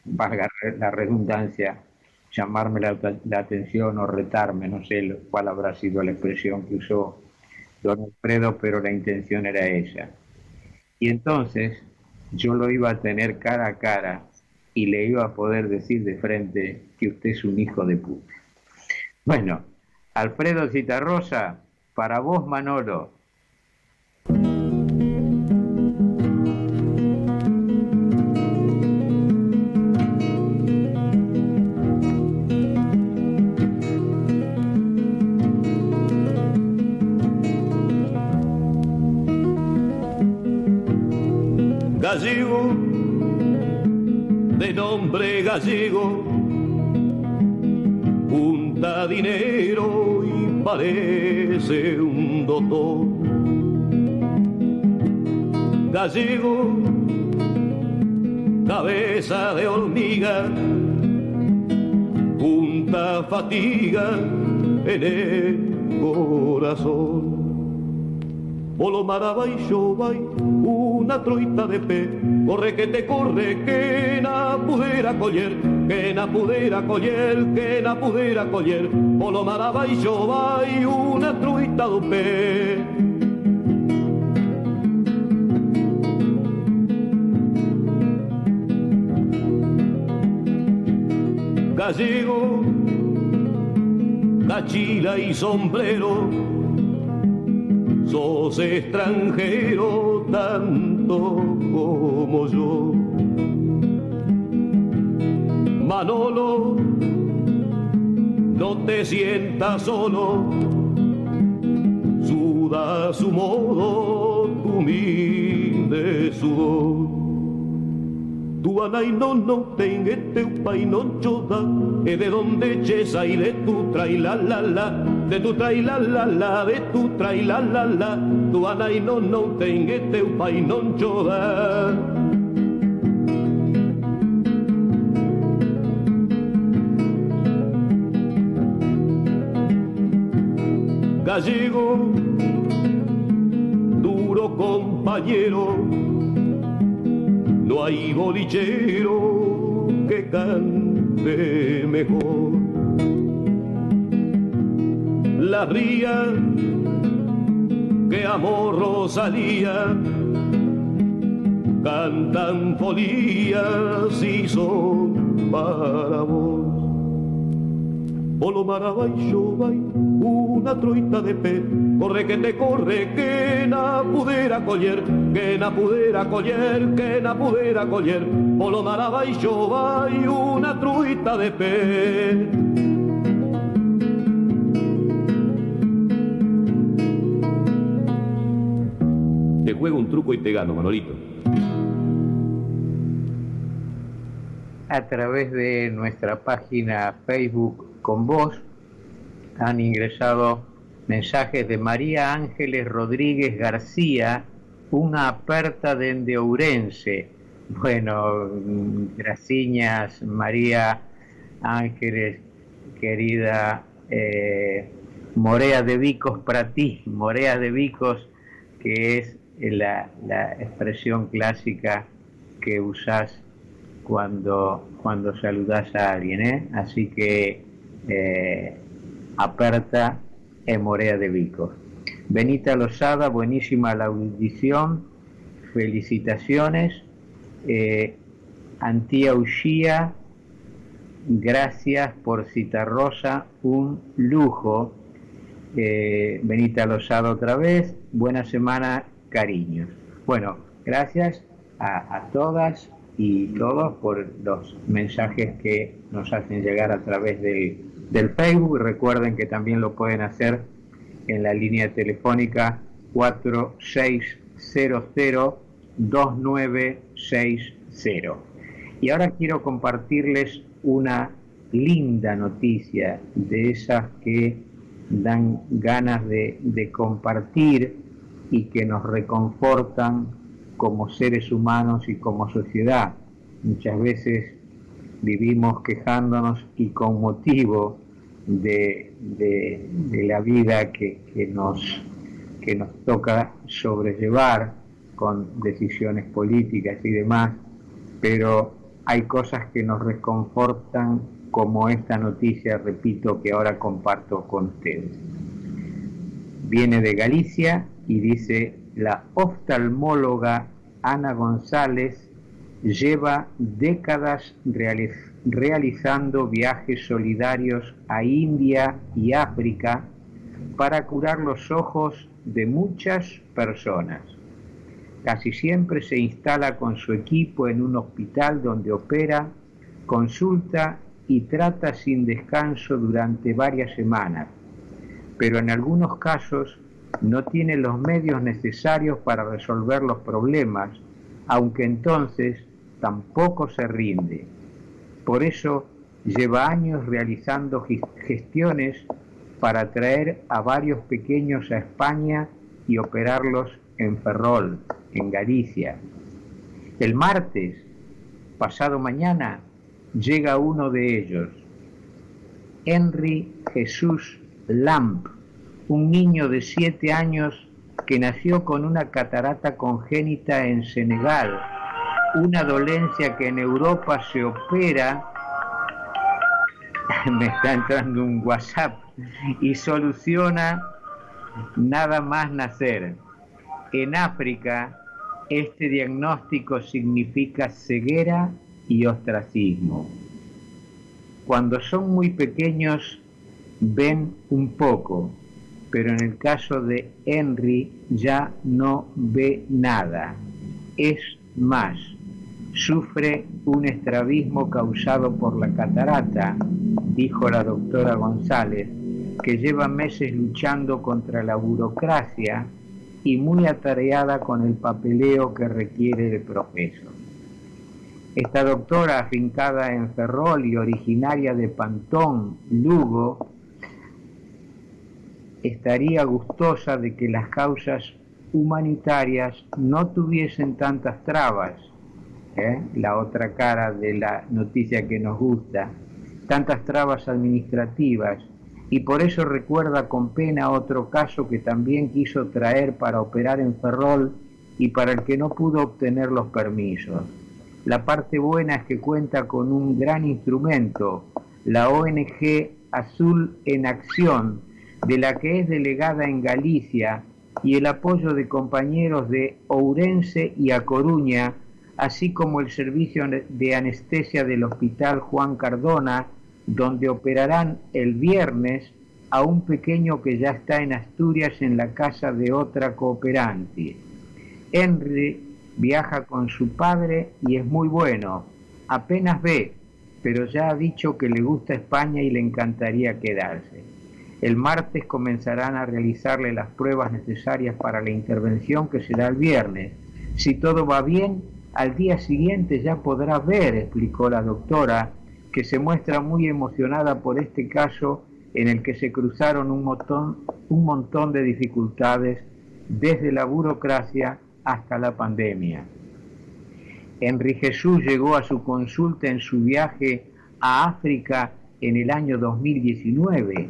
valga la redundancia, llamarme la atención o retarme, no sé cuál habrá sido la expresión que usó don Alfredo, pero la intención era esa. Y entonces yo lo iba a tener cara a cara y le iba a poder decir de frente que usted es un hijo de puta. Bueno, Alfredo Citarrosa, para vos, Manolo. Gallego, de nombre gallego, junta dinero y parece un doctor. Gallego, cabeza de hormiga, junta fatiga en el corazón. Polo maravillo vai una troita de pé, corre que te corre, que na pudiera coller, que na pudiera coller, que na pudiera coller. Polo maravillo vai una troita de pé. Gallego, cachila y sombrero, sos extranjero tanto como yo. Manolo, no te sientas solo, suda a su modo tu humilde sudor. Tu anai no ten teu pai non choda, e de donde chesa y de tu trai la la la, de tu trai la la la, de tu trai la la la. Tu anai no ten teu pai non choda. Gallego, duro compañero, no hay bolichero que cante mejor. La ría que amor Rosalía cantan folías y son para vos. Polo maravillo vai una troita de pé, corre que te corre, que na pudiera coller, que na pudiera coller, que na pudiera coller. Polo maravillo vai una troita de pé. juego un truco y te gano, Manolito. A través de nuestra página Facebook Con Vos han ingresado mensajes de María Ángeles Rodríguez García, una aperta dende Ourense. Bueno, gracias María Ángeles, querida. Morea de Vicos para ti, Morea de Vicos, que es la expresión clásica que usás cuando saludás a alguien, ¿eh? Así que aperta Morea de Vicos. Benita Lozada, buenísima la audición, felicitaciones. Antía Ushía, gracias por Citarrosa, un lujo. Benita Lozada otra vez, buena semana, cariños. Bueno, gracias a todas y todos por los mensajes que nos hacen llegar a través del Facebook. Recuerden que también lo pueden hacer en la línea telefónica 4600-2960. Y ahora quiero compartirles una linda noticia, de esas que dan ganas de compartir y que nos reconfortan como seres humanos y como sociedad. Muchas veces vivimos quejándonos y con motivo de la vida que nos toca sobrellevar con decisiones políticas y demás, pero hay cosas que nos reconfortan, como esta noticia, repito, que ahora comparto con ustedes. Viene de Galicia y dice: la oftalmóloga Ana González lleva décadas realizando viajes solidarios a India y África para curar los ojos de muchas personas. Casi siempre se instala con su equipo en un hospital donde opera, consulta y trata sin descanso durante varias semanas, pero en algunos casos no tiene los medios necesarios para resolver los problemas, aunque entonces tampoco se rinde. Por eso lleva años realizando gestiones para traer a varios pequeños a España y operarlos en Ferrol, en Galicia. El martes, pasado mañana, llega uno de ellos, Henry Jesús Lamp, un niño de 7 años que nació con una catarata congénita en Senegal, una dolencia que en Europa se opera, me está entrando un WhatsApp, y soluciona nada más nacer. En África, este diagnóstico significa ceguera y ostracismo. Cuando son muy pequeños ven un poco, pero en el caso de Henry ya no ve nada. Es más, sufre un estrabismo causado por la catarata, dijo la doctora González, que lleva meses luchando contra la burocracia y muy atareada con el papeleo que requiere el proceso. Esta doctora, afincada en Ferrol y originaria de Pantón, Lugo, estaría gustosa de que las causas humanitarias no tuviesen tantas trabas, la otra cara de la noticia que nos gusta, tantas trabas administrativas, y por eso recuerda con pena otro caso que también quiso traer para operar en Ferrol y para el que no pudo obtener los permisos. La parte buena es que cuenta con un gran instrumento, la ONG Azul en Acción, de la que es delegada en Galicia, y el apoyo de compañeros de Ourense y A Coruña, así como el servicio de anestesia del Hospital Juan Cardona, donde operarán el viernes a un pequeño que ya está en Asturias en la casa de otra cooperante. Henry viaja con su padre y es muy bueno, apenas ve, pero ya ha dicho que le gusta España y le encantaría quedarse. El martes comenzarán a realizarle las pruebas necesarias para la intervención que será el viernes. Si todo va bien, al día siguiente ya podrá ver, explicó la doctora, que se muestra muy emocionada por este caso en el que se cruzaron un montón de dificultades desde la burocracia hasta la pandemia. Henry Jesús llegó a su consulta en su viaje a África en el año 2019.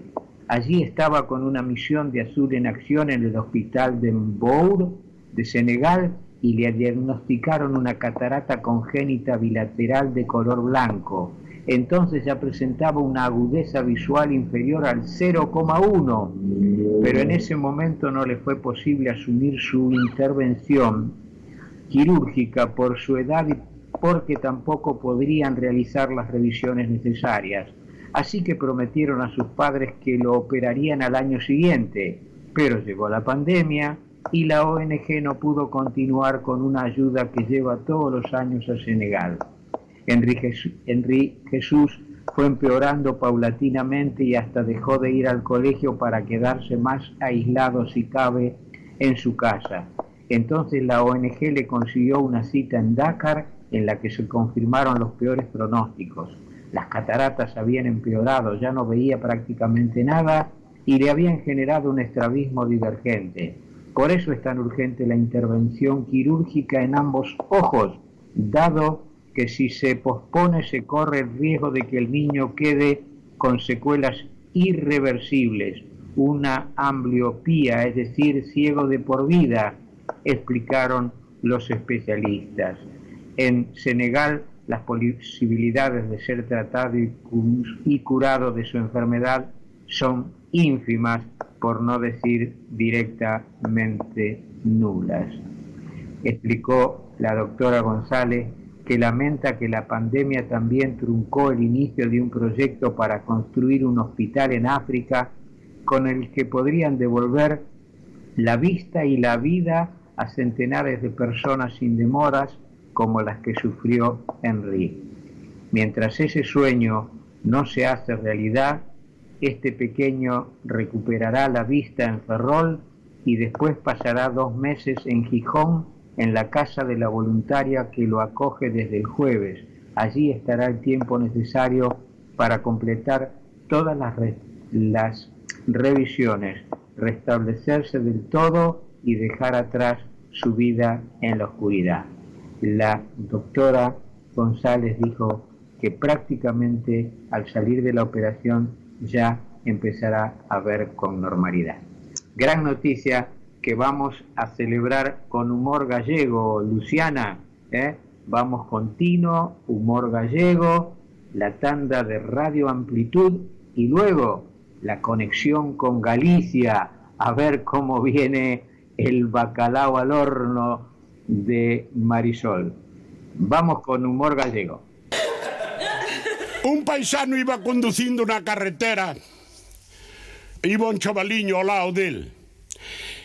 Allí estaba con una misión de Azul en Acción en el hospital de Mbour de Senegal y le diagnosticaron una catarata congénita bilateral de color blanco. Entonces ya presentaba una agudeza visual inferior al 0,1, pero en ese momento no le fue posible asumir su intervención quirúrgica por su edad y porque tampoco podrían realizar las revisiones necesarias. Así que prometieron a sus padres que lo operarían al año siguiente, pero llegó la pandemia y la ONG no pudo continuar con una ayuda que lleva todos los años a Senegal. Henry Jesús fue empeorando paulatinamente y hasta dejó de ir al colegio para quedarse más aislado si cabe en su casa. Entonces la ONG le consiguió una cita en Dakar en la que se confirmaron los peores pronósticos. Las cataratas habían empeorado, ya no veía prácticamente nada y le habían generado un estrabismo divergente. Por eso es tan urgente la intervención quirúrgica en ambos ojos, dado que si se pospone se corre el riesgo de que el niño quede con secuelas irreversibles, una ambliopía, es decir, ciego de por vida, explicaron los especialistas. En Senegal, las posibilidades de ser tratado y curado de su enfermedad son ínfimas, por no decir directamente nulas. Explicó la doctora González que lamenta que la pandemia también truncó el inicio de un proyecto para construir un hospital en África con el que podrían devolver la vista y la vida a centenares de personas sin demoras como las que sufrió Henry. Mientras ese sueño no se hace realidad, este pequeño recuperará la vista en Ferrol y después pasará 2 meses en Gijón, en la casa de la voluntaria que lo acoge desde el jueves. Allí estará el tiempo necesario para completar todas las revisiones, restablecerse del todo y dejar atrás su vida en la oscuridad. La doctora González dijo que prácticamente al salir de la operación ya empezará a ver con normalidad. Gran noticia que vamos a celebrar con humor gallego, Luciana, Vamos con Tino, humor gallego, la tanda de Radio Amplitud y luego la conexión con Galicia, a ver cómo viene el bacalao al horno de Marisol. Vamos con humor gallego. Un paisano iba conduciendo una carretera, iba un chavaliño al lado de él.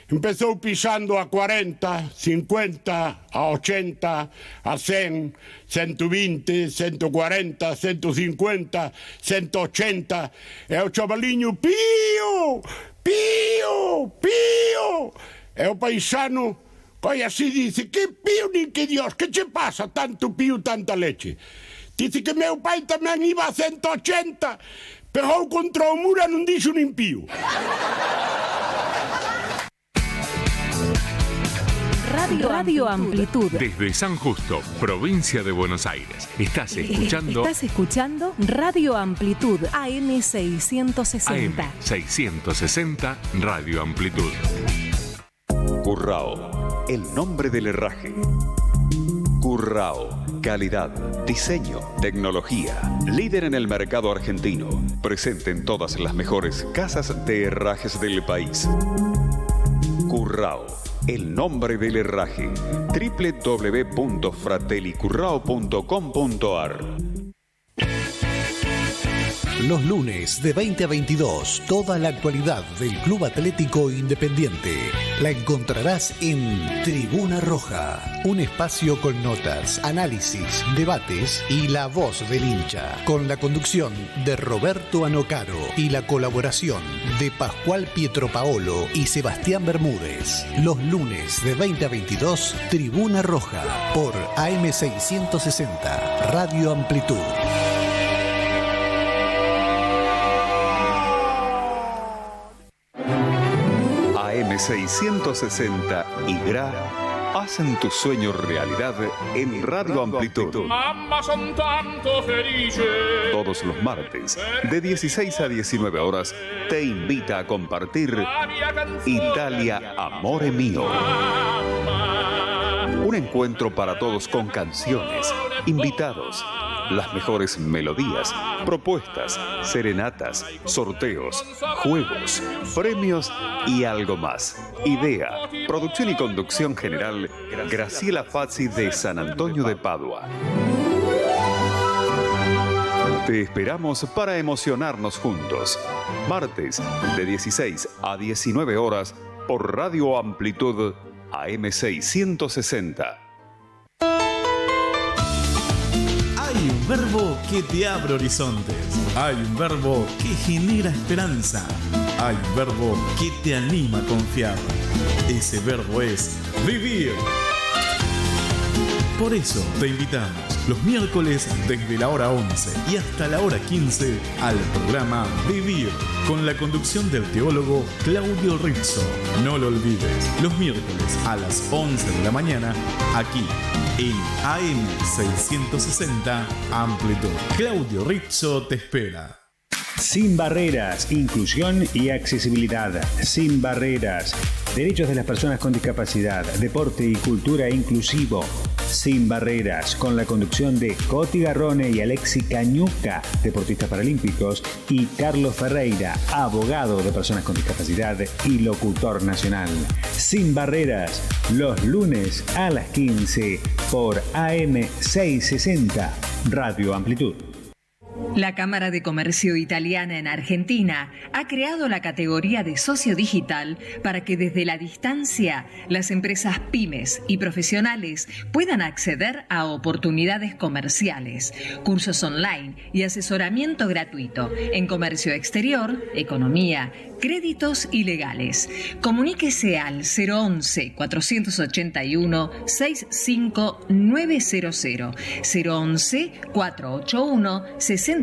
Empezó pisando a 40, 50, a 80, a 100, 120, 140, 150, 180. E o chavaliño, pío, pío, pío. E o paisano, coi así dice, que pío nin que Dios, que che pasa tanto pío, tanta leche? Dice que meu pai tamén iba a 180, pegou contra o muro e non dixo nin pío. Radio Amplitud. Desde San Justo, provincia de Buenos Aires. Estás escuchando Radio Amplitud AM660. AM660 Radio Amplitud. Currao, el nombre del herraje. Currao, calidad, diseño, tecnología. Líder en el mercado argentino. Presente en todas las mejores casas de herrajes del país. Currao, el nombre del herraje. www.fratellicurrao.com.ar. Los lunes de 20 a 22, toda la actualidad del Club Atlético Independiente la encontrarás en Tribuna Roja, un espacio con notas, análisis, debates y la voz del hincha, con la conducción de Roberto Anocaro y la colaboración de Pascual Pietropaolo y Sebastián Bermúdez. Los lunes de 20 a 22, Tribuna Roja, por AM660, Radio Amplitud. AM660 y GRA hacen tu sueño realidad en Radio Amplitud. Mamma, son tanto felice. Todos los martes, de 16 a 19 horas, te invita a compartir Italia, Amore Mio. Un encuentro para todos con canciones, invitados, las mejores melodías, propuestas, serenatas, sorteos, juegos, premios y algo más. Idea, producción y conducción general, Graciela Fazzi de San Antonio de Padua. Te esperamos para emocionarnos juntos. Martes, de 16 a 19 horas, por Radio Amplitud AM660. Hay un verbo que te abre horizontes. Hay un verbo que genera esperanza. Hay un verbo que te anima a confiar. Ese verbo es vivir. Por eso te invitamos los miércoles desde la hora 11 y hasta la hora 15 al programa Vivir, con la conducción del teólogo Claudio Rizzo. No lo olvides, los miércoles a las 11 de la mañana, aquí en AM660 Amplitud. Claudio Rizzo te espera. Sin barreras, inclusión y accesibilidad. Sin barreras. Derechos de las personas con discapacidad, deporte y cultura inclusivo. Sin barreras, con la conducción de Coti Garrone y Alexi Cañuca, deportistas paralímpicos, y Carlos Ferreira, abogado de personas con discapacidad y locutor nacional. Sin barreras, los lunes a las 15 por AM660, Radio Amplitud. La Cámara de Comercio Italiana en Argentina ha creado la categoría de socio digital para que desde la distancia las empresas pymes y profesionales puedan acceder a oportunidades comerciales, cursos online y asesoramiento gratuito en comercio exterior, economía, créditos y legales. Comuníquese al 011-481-65900, 011-481-65900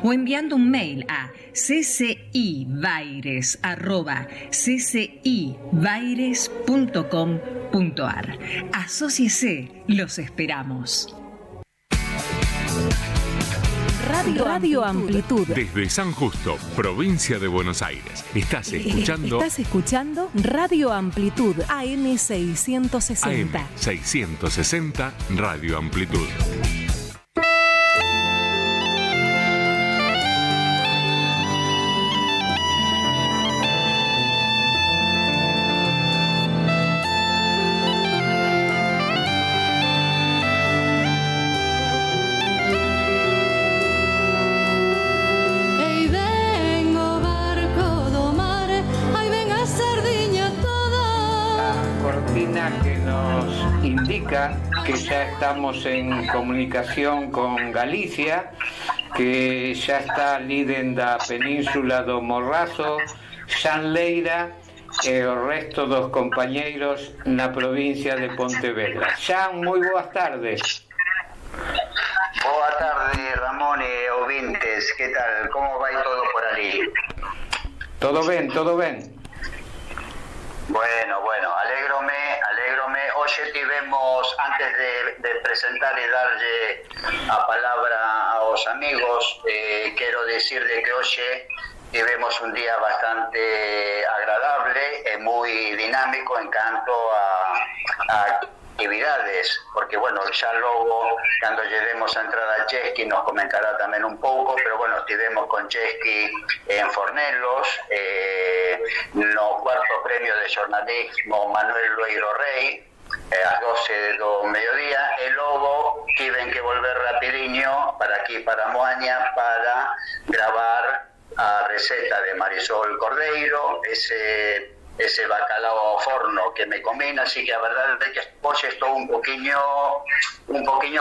o enviando un mail a ccibaires@ccibaires.com.ar. Asóciese, los esperamos. Radio Amplitud. Desde San Justo, provincia de Buenos Aires. Estás escuchando Radio Amplitud AM660. AM660 Radio Amplitud. Que ya estamos en comunicación con Galicia, que ya está líder da Península do Morrazo, Xanleira e o resto dos compañeiros na provincia de Pontevedra. Xan, moi boas tardes. Boa tarde, Ramón e ouvintes, que tal? Como vai todo por ali? Todo ben, todo ben. Bueno, alégrome. Hoxe tivemos, antes de presentar e darlle a palabra aos amigos, quero decirle que hoxe tivemos un día bastante agradable e moi dinámico en canto a actividades, porque bueno, xa logo cando lle demos a entrada a Chesky nos comentará tamén un pouco, pero bueno, estivemos con Chesky en Fornelos, no cuarto premio de xornalismo Manuel Loeiro Rey, ás 12 do mediodía, e logo tiven que volver rapidiño para aquí, para Moaña, para gravar a receta de Marisol Cordeiro, ese bacalao ao forno que me comín, así que a verdade é que hoxe estou un poquinho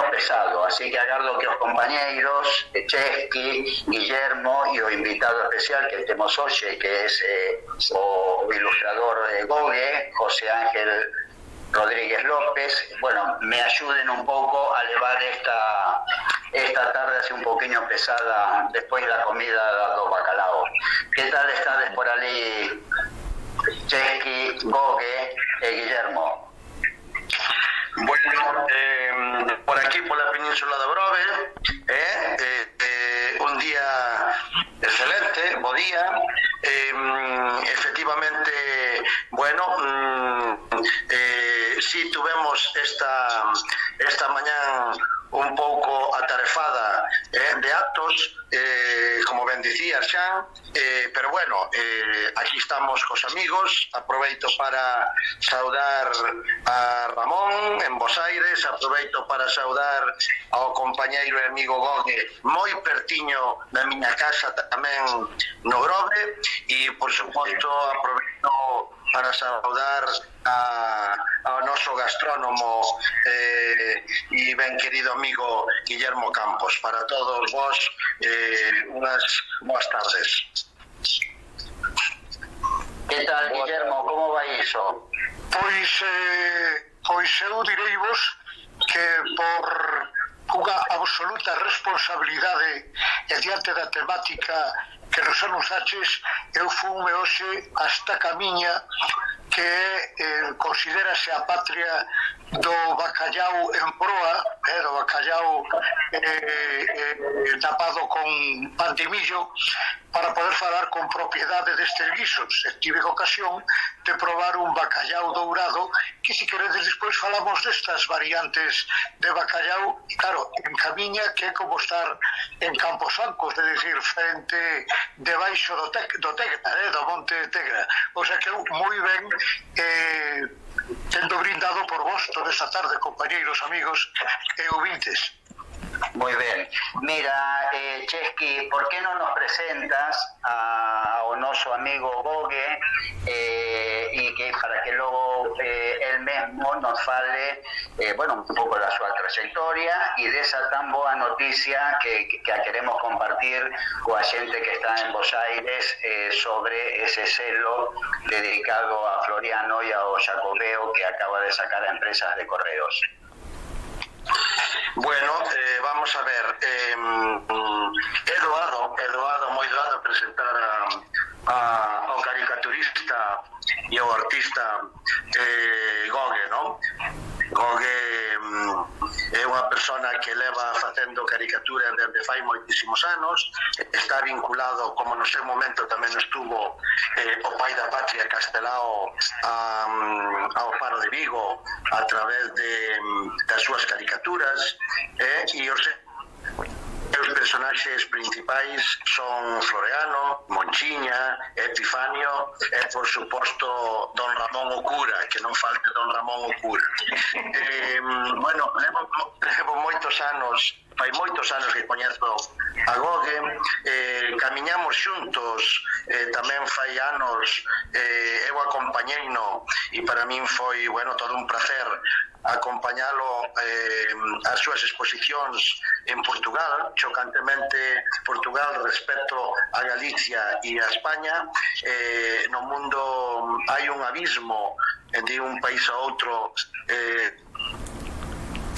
pesado, así que agardo que os compañeiros Chesky, Guillermo e o invitado especial que temos hoxe, que é o ilustrador Gogue, José Ángel Rodríguez López, bueno, me axuden un pouco a levar esta tarde así un poquinho pesada despois da comida do bacalao. Que tal estades por ali, Chesky, Gogue e Guillermo? Bueno, por aquí, por la península de Grove, un día excelente, bo día. Efectivamente, bueno, sí tuvemos esta mañana un pouco atarefada de actos, como ben dicías xa, pero bueno, aquí estamos cos amigos. Aproveito para saudar a Ramón en Bos Aires, aproveito para saudar ao compañeiro e amigo Gogue moi pertiño da miña casa tamén no Grove, e por suposto aproveito para saudar ao noso gastrónomo e ben querido amigo Guillermo Campos. Para todos vos, unhas boas tardes. Que tal, Guillermo? Como vai iso? Pois eu direivos que por unha absoluta responsabilidade e diante da temática que nos anunciaches, eu fume hoxe hasta Camiña, que considerase a patria do bacallau en proa, do bacallau tapado con pan de millo, para poder falar con propiedade destes guisos. Tive ocasión de probar un bacallau dourado, que se queredes despois falamos destas variantes de bacallau, claro, en Camiña, que é como estar en Camposancos, é dicir, frente debaixo do Tegra, do Monte Tegra. O sea que moi ben, tendo brindado por vos toda esta tarde, compañeiros, amigos e ouvintes. Muy bien. Mira, Chesky, ¿por qué no nos presentas ao noso amigo Gogue y que para que luego él mesmo nos fale bueno, un pouco da súa trayectoria e desa tan boa noticia que queremos compartir coa xente que está en Bos Aires sobre ese selo dedicado a Floriano e ao Jacobeo que acaba de sacar a Empresas de Correos? Bueno, vamos a ver, Eduardo, moi doado presentar ao caricaturista e ao artista Gogue, non? Gogue é unha persona que leva facendo caricatura desde fai moitísimos anos, está vinculado, como no seu momento tamén estuvo o pai da patria Castelao ao Faro de Vigo a través das súas caricaturas, e os personaxes principais son Floreano, Monchiña, Epifanio e, por suposto, Don Ramón o Cura, que non falte Don Ramón o Cura. Bueno, levo moitos anos, fai moitos anos que coñezo a Gogue, camiñamos xuntos, tamén fai anos, eu acompañeino, e para min foi, bueno, todo un placer acompañalo as súas exposicións en Portugal, chocantemente Portugal respecto a Galicia e a España. No mundo hai un abismo de un país a outro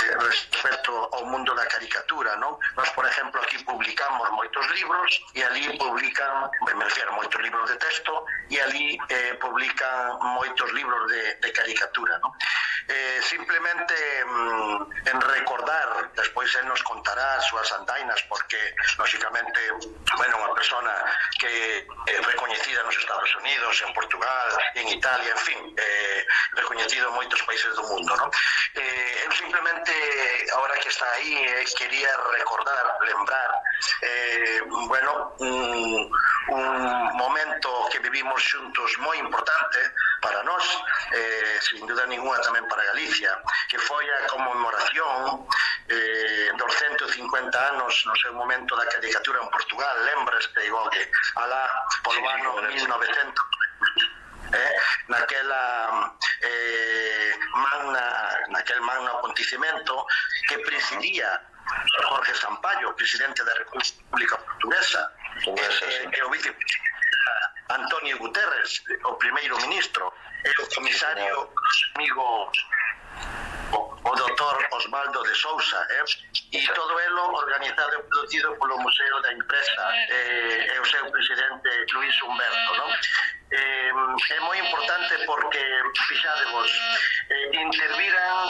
respecto ao mundo da caricatura, non? Nós, por exemplo, aquí publicamos moitos libros e ali publican, me refiero a moitos libros de texto, e ali publican moitos libros de caricatura, non? Simplemente en recordar, despois él nos contará as súas andainas, porque, lógicamente, bueno, unha persona que é recoñecida nos Estados Unidos, en Portugal, en Italia, en fin, recoñecido en moitos países do mundo, non? Eu simplemente, ahora que está aí, quería recordar, lembrar, bueno, un momento que vivimos xuntos moi importante para nós, sin duda ninguna tamén para Galicia, que foi a conmemoración dos 150 50 anos no seu momento da caricatura en Portugal, lembraste, Gogue, alá polo ano 1900, naquel magno acontecimento que presidía Jorge Sampaio, presidente da República Portuguesa, e o vicepresidente Antonio Guterres, o primeiro ministro, e o comisario amigo o doutor Osvaldo de Sousa, e todo elo organizado e producido polo Museo da Impresa e o seu presidente Luis Humberto, non? É moi importante porque, fixadevos, interviran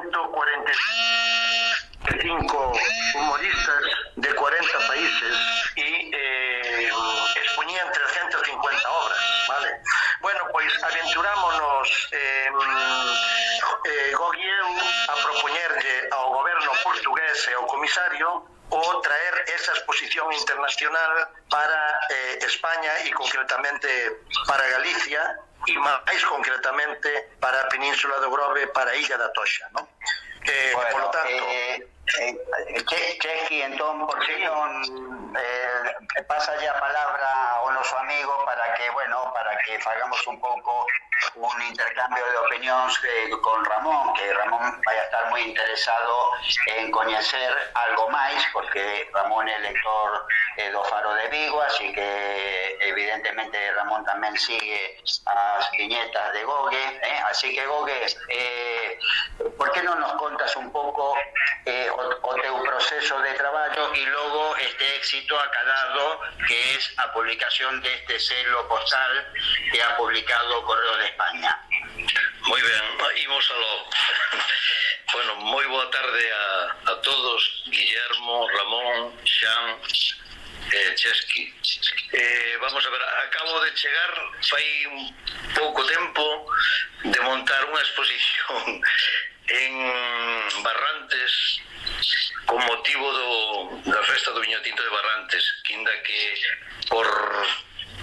145 humoristas de 40 países e expoñían 350 obras, vale? Bueno, pois aventurámonos Goguieu a propoñerlle ao goberno portugués e ao comisario o traer esa exposición internacional para España e concretamente para Galicia e máis concretamente para a Península do Grove, para a Illa da Toxa, non? Por lo tanto... Chesky, entón, por que non pasa a palabra ao noso amigo para que fagamos un pouco un intercambio de opinións con Ramón, que Ramón vai a estar moi interesado en coñecer algo máis, porque Ramón é lector do Faro de Vigo, así que evidentemente Ramón tamén sigue as viñetas de Gogue, así que Gogue, por que non nos contas un pouco o teu proceso de traballo e logo este éxito acadado que es a publicación deste selo postal que ha publicado o Correo de España? Moi ben, imos aló. Bueno, moi boa tarde a todos, Guillermo, Ramón, Xan, Chesky. Vamos a ver, acabo de chegar fai un pouco tempo de montar unha exposición en Barrantes con motivo da festa do viño tinto de Barrantes, que inda que por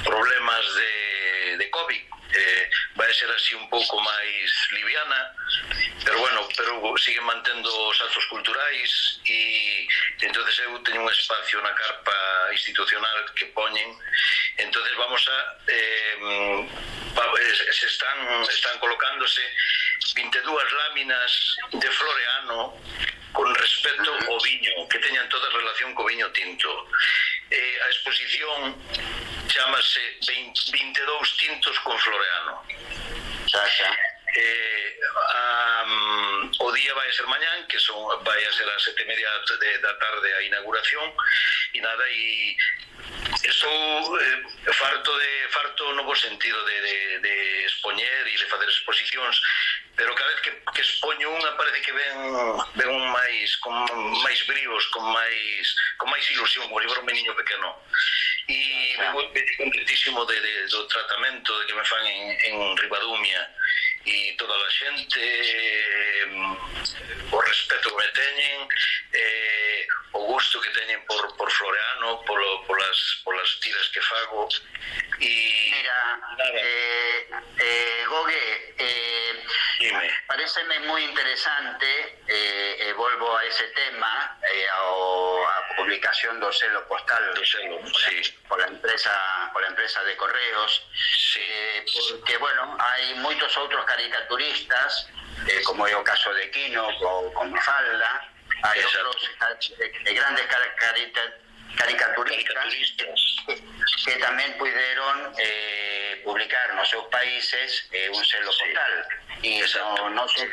problemas de COVID vai ser así un pouco máis liviana, pero bueno, siguen mantendo os actos culturais e entonces eu teño un espacio na carpa institucional que poñen, entonces vamos a están colocándose 22 láminas de floreano con respecto ao viño, que teñan toda relación co viño tinto. A exposición chamase 22 tintos con floreano. O día vai a ser mañán, que vai a ser as 7:30 da tarde a inauguración, e nada, e estou farto no bo sentido de expoñer e de facer exposicións, pero cada vez que expoño unha parece que ven con máis bríos, con máis ilusión, como se fora un meniño pequeno, e vengo contentísimo do tratamento que me fan en Ribadumia, e toda a xente, o respeto que me teñen, o gusto que teñen por floreano, polas tiras que fago. Mira, Gogue, pareceme moi interesante, volvo a ese tema, a publicación do selo postal pola empresa de Correos, porque, bueno, hai moitos outros caricaturistas, como é o caso de Quino con Mafalda, hai outros grandes caricaturistas que tamén puderon publicar nos seus países un selo postal, e no noso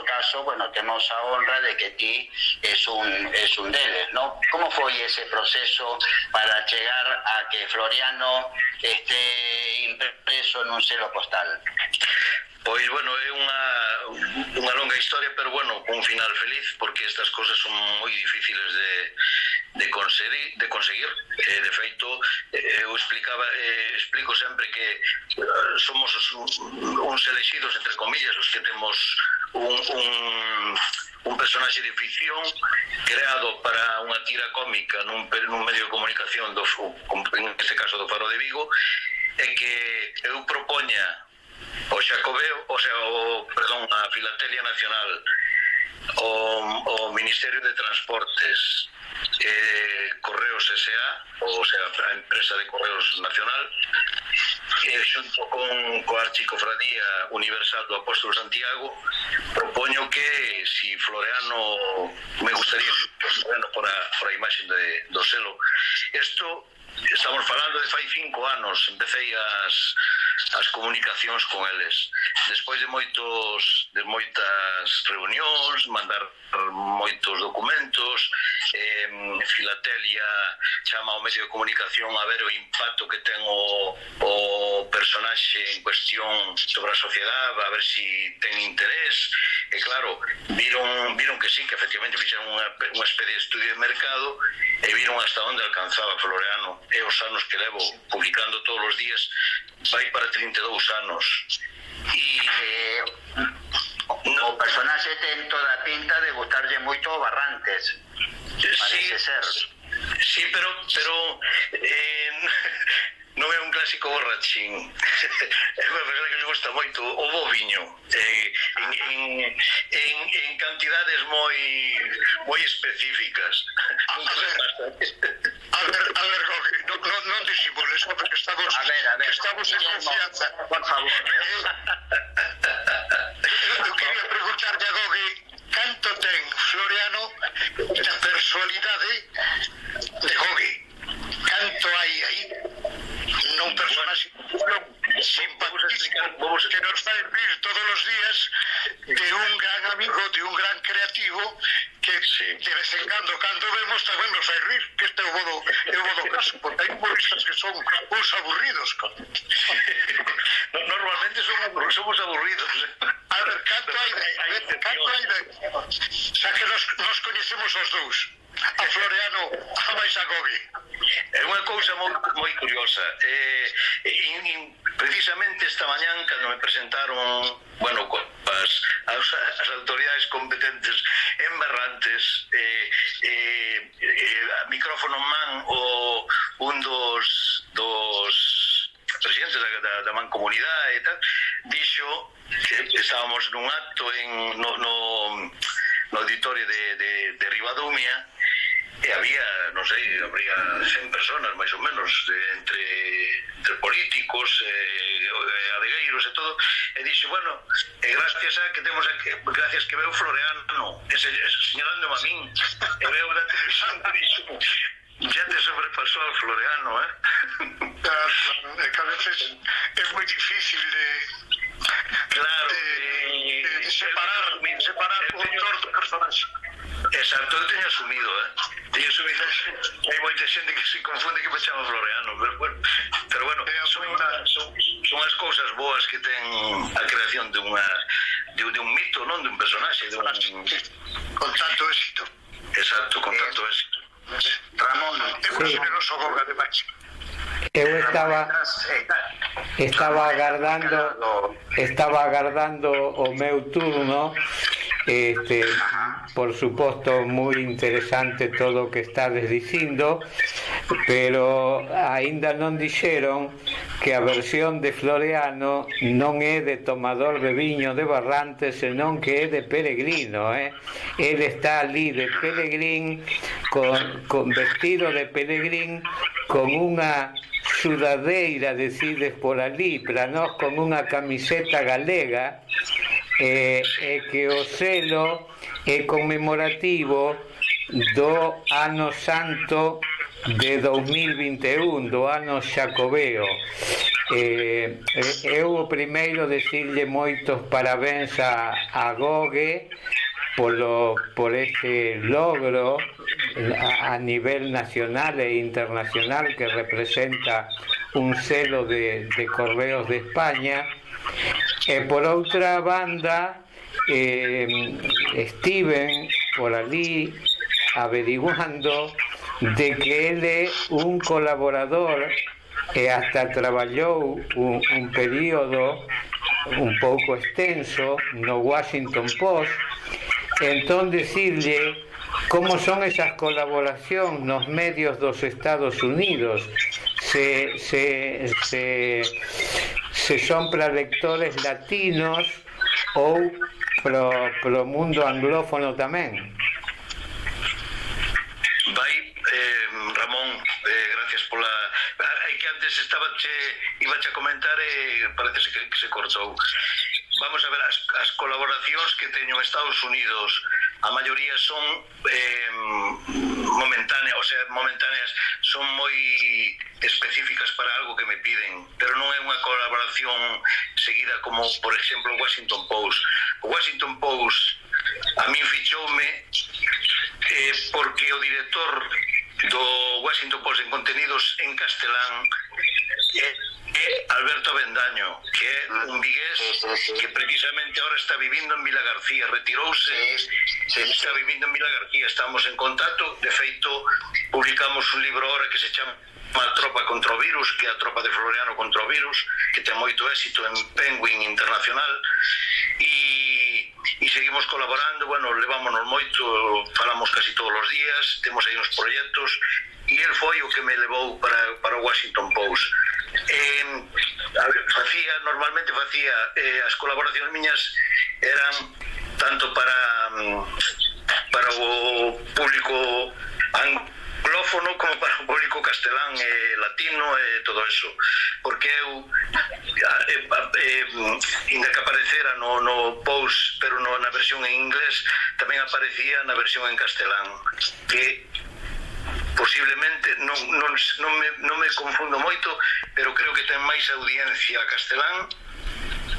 caso, bueno, temos a honra de que ti es un deles, ¿no? Como foi ese proceso para chegar a que Floriano esté impreso nun selo postal? Pois, bueno, é unha longa historia, pero, bueno, un final feliz, porque estas cosas son moi difíciles de conseguir. De feito, eu explico sempre que somos uns elexidos, entre comillas, os que temos un personaxe de ficción creado para unha tira cómica nun medio de comunicación, en este caso do Faro de Vigo, e que eu propoña o Xacobeo, a Filatelia Nacional o Ministerio de Transportes, Correos S.A., ou sea, a empresa de Correos Nacional, xunto con a Archicofradía Universal do Apóstolo Santiago, propoño que si Floreano, me gustaría que Floreano por a imaxe do selo, isto estamos falando de fai 5 anos, empecé as comunicacións con eles, despois de moitas reunións, mandar moitos documentos, Filatelia chama ao medio de comunicación a ver o impacto que ten o personaxe en cuestión sobre a sociedade, a ver si ten interés, e claro, viron que sí, que efectivamente fixeron unha especie de estudio de mercado e viron hasta onde alcanzaba Floreano, e os anos que levo publicando todos os días vai para 32 anos. O personaxe ten toda a pinta de gustarlle moito o Barrantes, parece ser. Sí, pero non é un clásico borrachín. É unha persona que me gusta moito o bo viño, en cantidades moi específicas. A ver, Gogi, non disimules, porque estamos en confianza. Por favor. Eu quería preguntarlle a Gogi canto ten Floreano da personalidade de Gogi. Canto hai aí nun personaxe simpaticísimo que nos fai rir todos os días, de un gran amigo, de un gran creativo, que de vez en cando vemos tamén nos fai rir, que este é o bo do caso, porque hai humoristas que son uns aburridos. Normalmente somos aburridos. A ver, canto hai xa que nos coñecemos os dous, a Floreano, a máis a Gogi. É unha cousa moi curiosa. Precisamente esta mañán, cando me presentaron, bueno, as autoridades competentes en Barrantes, a micrófono en man un dos presidentes da mancomunidade e tal, dixo que estábamos nun acto no auditorio de Ribadumia, e había 100 personas máis ou menos, entre políticos, adegueiros e todo, e dixo, bueno, gracias a que temos aquí, gracias que veo Floreano, señalándome a min, e veo na televisión que dixo, ya te sobrepasó al Floreano, Claro, que a veces é moi difícil de separar o autor do personaxe. Exacto, eu teño asumido, hai moita xente que se confunde que me chama Floreano, pero bueno, son as cousas boas que ten a creación de un mito, non de un personaxe, con tanto éxito. Exacto, con tanto éxito. Ramón, é moi generoso Goga de máis. Eu estaba agardando o meu turno. Por suposto, moi interesante todo o que estades dicindo, pero aínda non dixeron que a versión de Floreano non é de tomador de viño de Barrantes, senón que é de peregrino, Él está ali de peregrín, con vestido de peregrín, con unha sudadeira, decides por ali, para nós con unha camiseta galega, e que o selo é conmemorativo do ano santo de 2021, do ano xacobeo. Eu o primeiro decirlle moitos parabéns a Gogue por este logro a nivel nacional e internacional que representa un selo de Correos de España. E por outra banda, estiven por ali averiguando de que ele é un colaborador e hasta traballou un período un pouco extenso no Washington Post. Entón, decirlle como son esas colaboracións nos medios dos Estados Unidos, se son para lectores latinos ou pro mundo anglófono tamén. Vai, Ramón, gracias pola... Hai que antes iba a comentar e parece que se cortou. Vamos a ver, as colaboracións que teño en Estados Unidos, a maioría son momentáneas, son moi específicas para algo que me piden, pero non é unha colaboración seguida como, por exemplo, o Washington Post. O Washington Post a min fichoume porque o director do Washington Post en contenidos en castelán é Alberto Avendaño, que é un vigués que precisamente ahora está vivindo en Vila García, retirouse, está vivindo en Vila García, estamos en contacto, de feito publicamos un libro ahora que se chama A Tropa contra o Virus, que é a tropa de Floriano contra o virus, que ten moito éxito en Penguin Internacional, e seguimos colaborando, bueno, levámonos moito, falamos casi todos os días, temos aí uns proxectos, e el foi o que me levou para o Washington Post. Normalmente facía as colaboracións miñas eran tanto para o público anglófono como para o público castelán e latino e todo eso, porque eu ainda que aparecera no Post, pero na versión en inglés, tamén aparecía na versión en castelán, que posiblemente non me confundo moito, pero creo que ten máis audiencia a castelán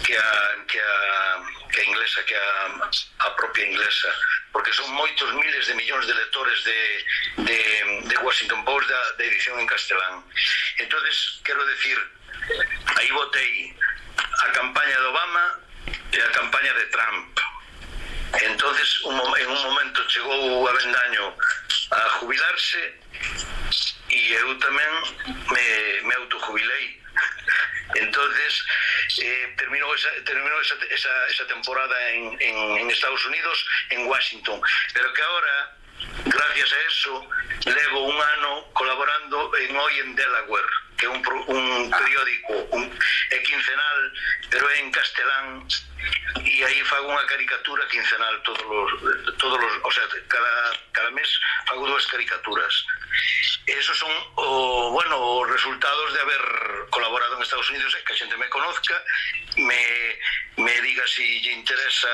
que a inglesa, que a propia inglesa, porque son moitos miles de millóns de lectores de Washington Post da edición en castelán. Entonces, quero decir, aí botei a campaña de Obama e a campaña de Trump. Entonces, en un momento chegou o Avendaño a jubilarse e eu tamén me autojubilei. Entonces terminou esa temporada en Estados Unidos, en Washington, pero que ahora, gracias a eso, levo un ano colaborando en Hoy en Delaware, que é un periódico quincenal, pero é en castelán, e aí fago unha caricatura quincenal todos los, o sea, cada mes fago 2 caricaturas. Esos son os resultados de haber colaborado en Estados Unidos, que a xente me conozca, me diga si lle interesa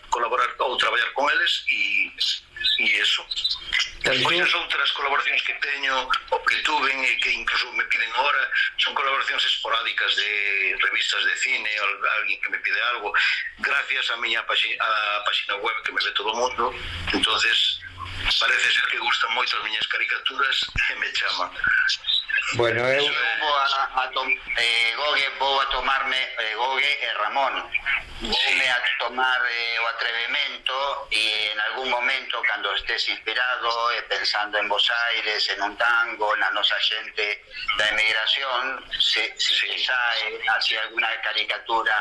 colaborar ou traballar con eles, e eso. Despois as outras colaboracións que teño ou que tuven e que incluso me piden ahora son colaboracións esporádicas de revistas de cine, alguén que me pide algo, gracias a miña página web que me ve todo o mundo. Entonces parece ser que gustan moito as miñas caricaturas e me chaman. Bueno, eu vou a tomarme Gogue e Ramón, voume a tomar o atrevimento e en algún momento cando estés inspirado e pensando en Bos Aires, en un tango, na nosa xente da emigración, se sae así alguna caricatura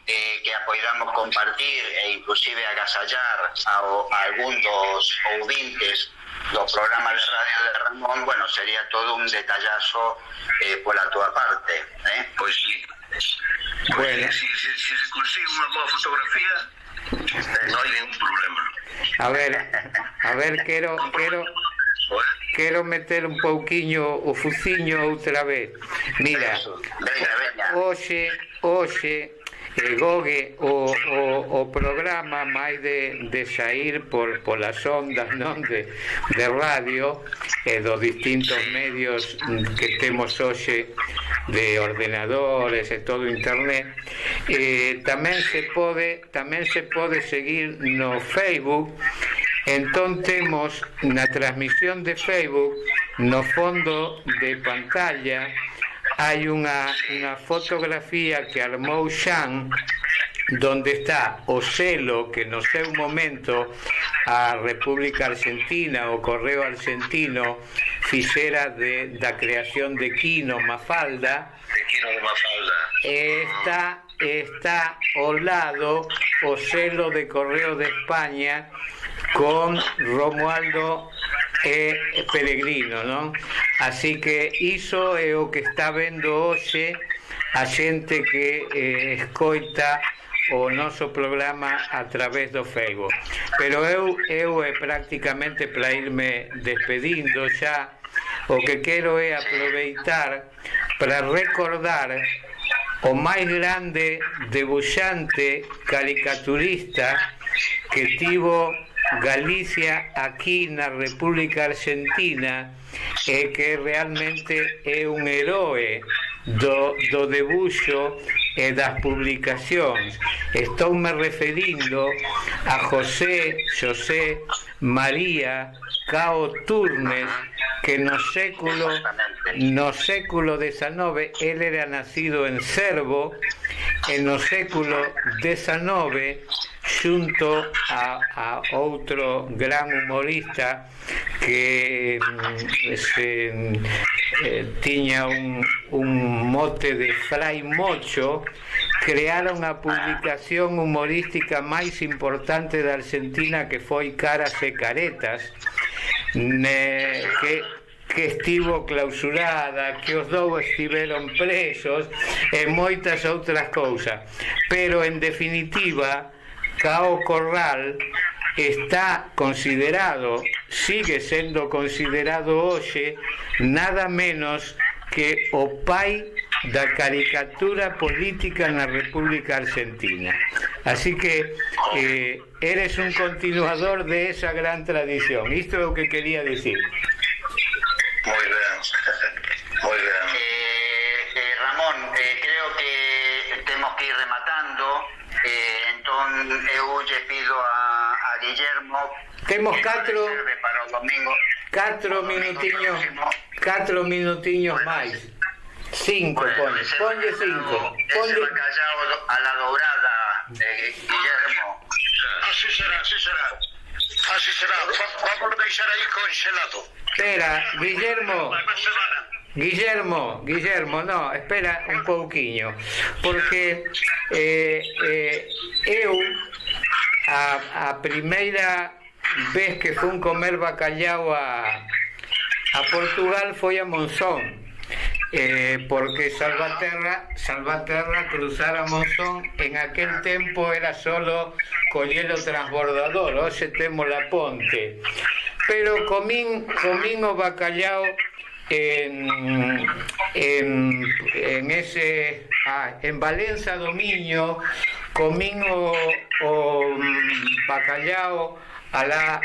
que a poidamos compartir e inclusive agasallar a algún dos ouvintes do programa de radio de Ramón, bueno, sería todo un detallazo pola túa parte, Pois sí. Bueno, si se consigue unha boa fotografía, non hai ningún problema. A ver, quero meter un pouquiño o fuciño outra vez. Mira, hoxe Gogue o programa máis de sair polas ondas, non, de radio e dos distintos medios que temos hoxe de ordenadores e todo internet, tamén se pode seguir no Facebook. Entón temos na transmisión de Facebook, no fondo de pantalla, hai unha fotografía que armou Xan, donde está o selo que no seu momento a República Argentina, o Correo Argentino, fixera da creación de Quino Mafalda, e está ao lado o selo de Correo de España con Romualdo Peregrino, non? Así que iso é o que está vendo hoxe a xente que escoita o noso programa a través do Facebook. Pero eu prácticamente para irme despedindo xa, o que quero é aproveitar para recordar o máis grande debuxante caricaturista que tivo Galicia aquí na República Argentina, e que realmente é un heroe do debuxo e das publicacións. Estoume referindo a José María Cao Turnes, que no século XIX, él era nacido en Cervo, e no século XIX, xunto a outro gran humorista que tiña un mote de Fray Mocho, crearon a publicación humorística máis importante da Argentina, que foi Caras e Caretas, que estivo clausurada, que os dous estiveron presos e moitas outras cousas. Pero en definitiva, Cao Corral está considerado, sigue sendo considerado hoxe, nada menos que o pai da caricatura política na República Argentina. Así que eres un continuador de esa gran tradición. Isto é o que quería decir. Moi ben, moi ben. Ramón, creo que temos que ir rematando, entón eu lle pido a Guillermo. Temos 4 minutiños máis. 5, ponlle 5. Ese bacallao a la dourada, Guillermo. Así será. Vamos a deixar aí congelado. Espera, Guillermo, no, espera un pouquiño, porque eu a primeira vez que fun comer bacallao a Portugal foi a Monzón, porque Salvaterra cruzar a Monzón en aquel tempo era solo collelo transbordador, hoxe temos la ponte, pero comín o bacallao en Valença do Miño, comín o bacallao alá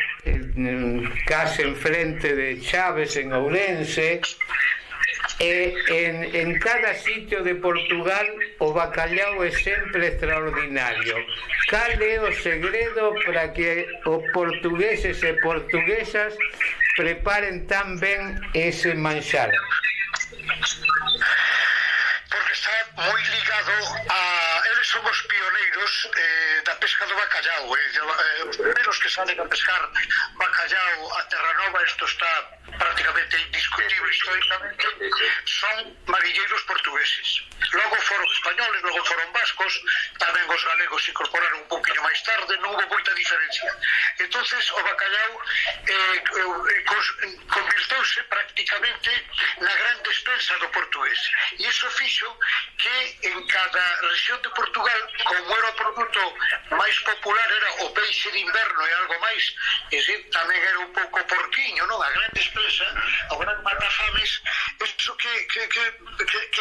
case enfrente de Chaves en Ourense. En cada sitio de Portugal o bacallao é sempre extraordinario. Cal é o segredo para que os portugueses e portuguesas preparen tan ben ese manxar? Porque está moi ligado a... Eles son os pioneiros da pesca do bacallao. Os primeiros que salen a pescar bacallao a Terra Nova, isto está prácticamente indiscutible históricamente, son marilleiros portugueses. Logo foron españoles, logo foron vascos, tamén os galegos se incorporaron un poquinho máis tarde, non houve moita diferencia. Entonces o bacallao convirteuse prácticamente na gran despensa do portugués. E iso fixo que en cada rexión de Portugal, como era o produto máis popular, era o peixe de inverno e algo máis, e tamén era un pouco porquiño, non? A gran despensa, o gran matafames. Iso que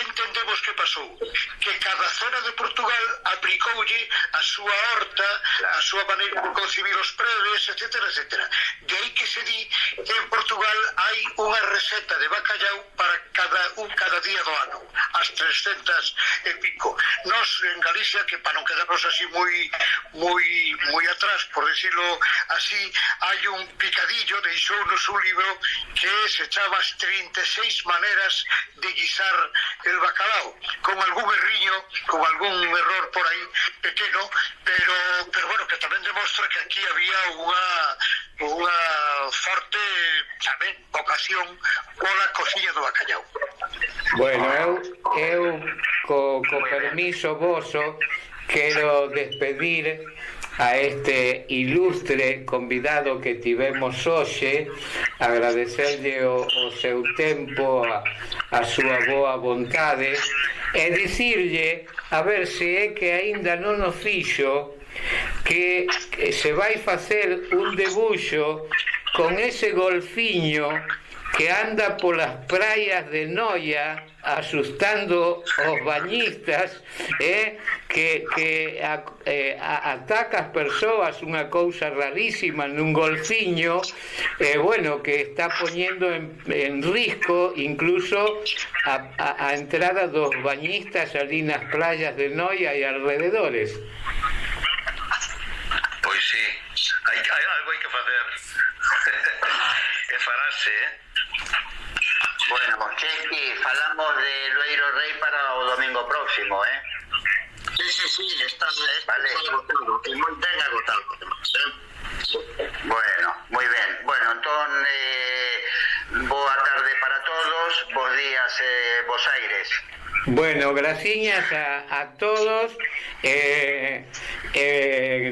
entendemos que pasou, que cada zona de Portugal aplicoulle a súa horta, a súa maneira de concibir os preves, etcétera. De aí que se di que en Portugal hai unha receta de bacallao para cada día do ano, as 300 e pico. Nos en Galicia, que para non quedarnos así moi atrás, por decirlo así, hai un picadillo, deixounos un libro que se chama as 36 maneras de guisar el bacalao, con algún erriño, con algún error por aí pequeno, pero bueno, que tamén demostra que aquí había unha forte tamén vocación pola cociña do bacalao. Bueno, eu co permiso voso quero despedir a este ilustre convidado que tivemos hoxe, agradecerlle o seu tempo, a súa boa vontade, e dicirlle, a ver se é que aínda non o fixo, que se vai facer un debuxo con ese golfiño que anda polas praias de Noia asustando os bañistas, que ataca as persoas, unha cousa rarísima nun golfiño, bueno, que está poñendo en risco incluso a entrada dos bañistas ali nas playas de Noia e alrededores. Pois sí, algo hai que facer. E farase, Bueno, Chesky, falamos de Loeiro Rei para o domingo próximo, Sí, está vale. agotado, e moi ben agotado, además, Bueno, moi ben. Bueno, entón, boa tarde para todos, bons días, Bos Aires. Bueno, graciñas a todos,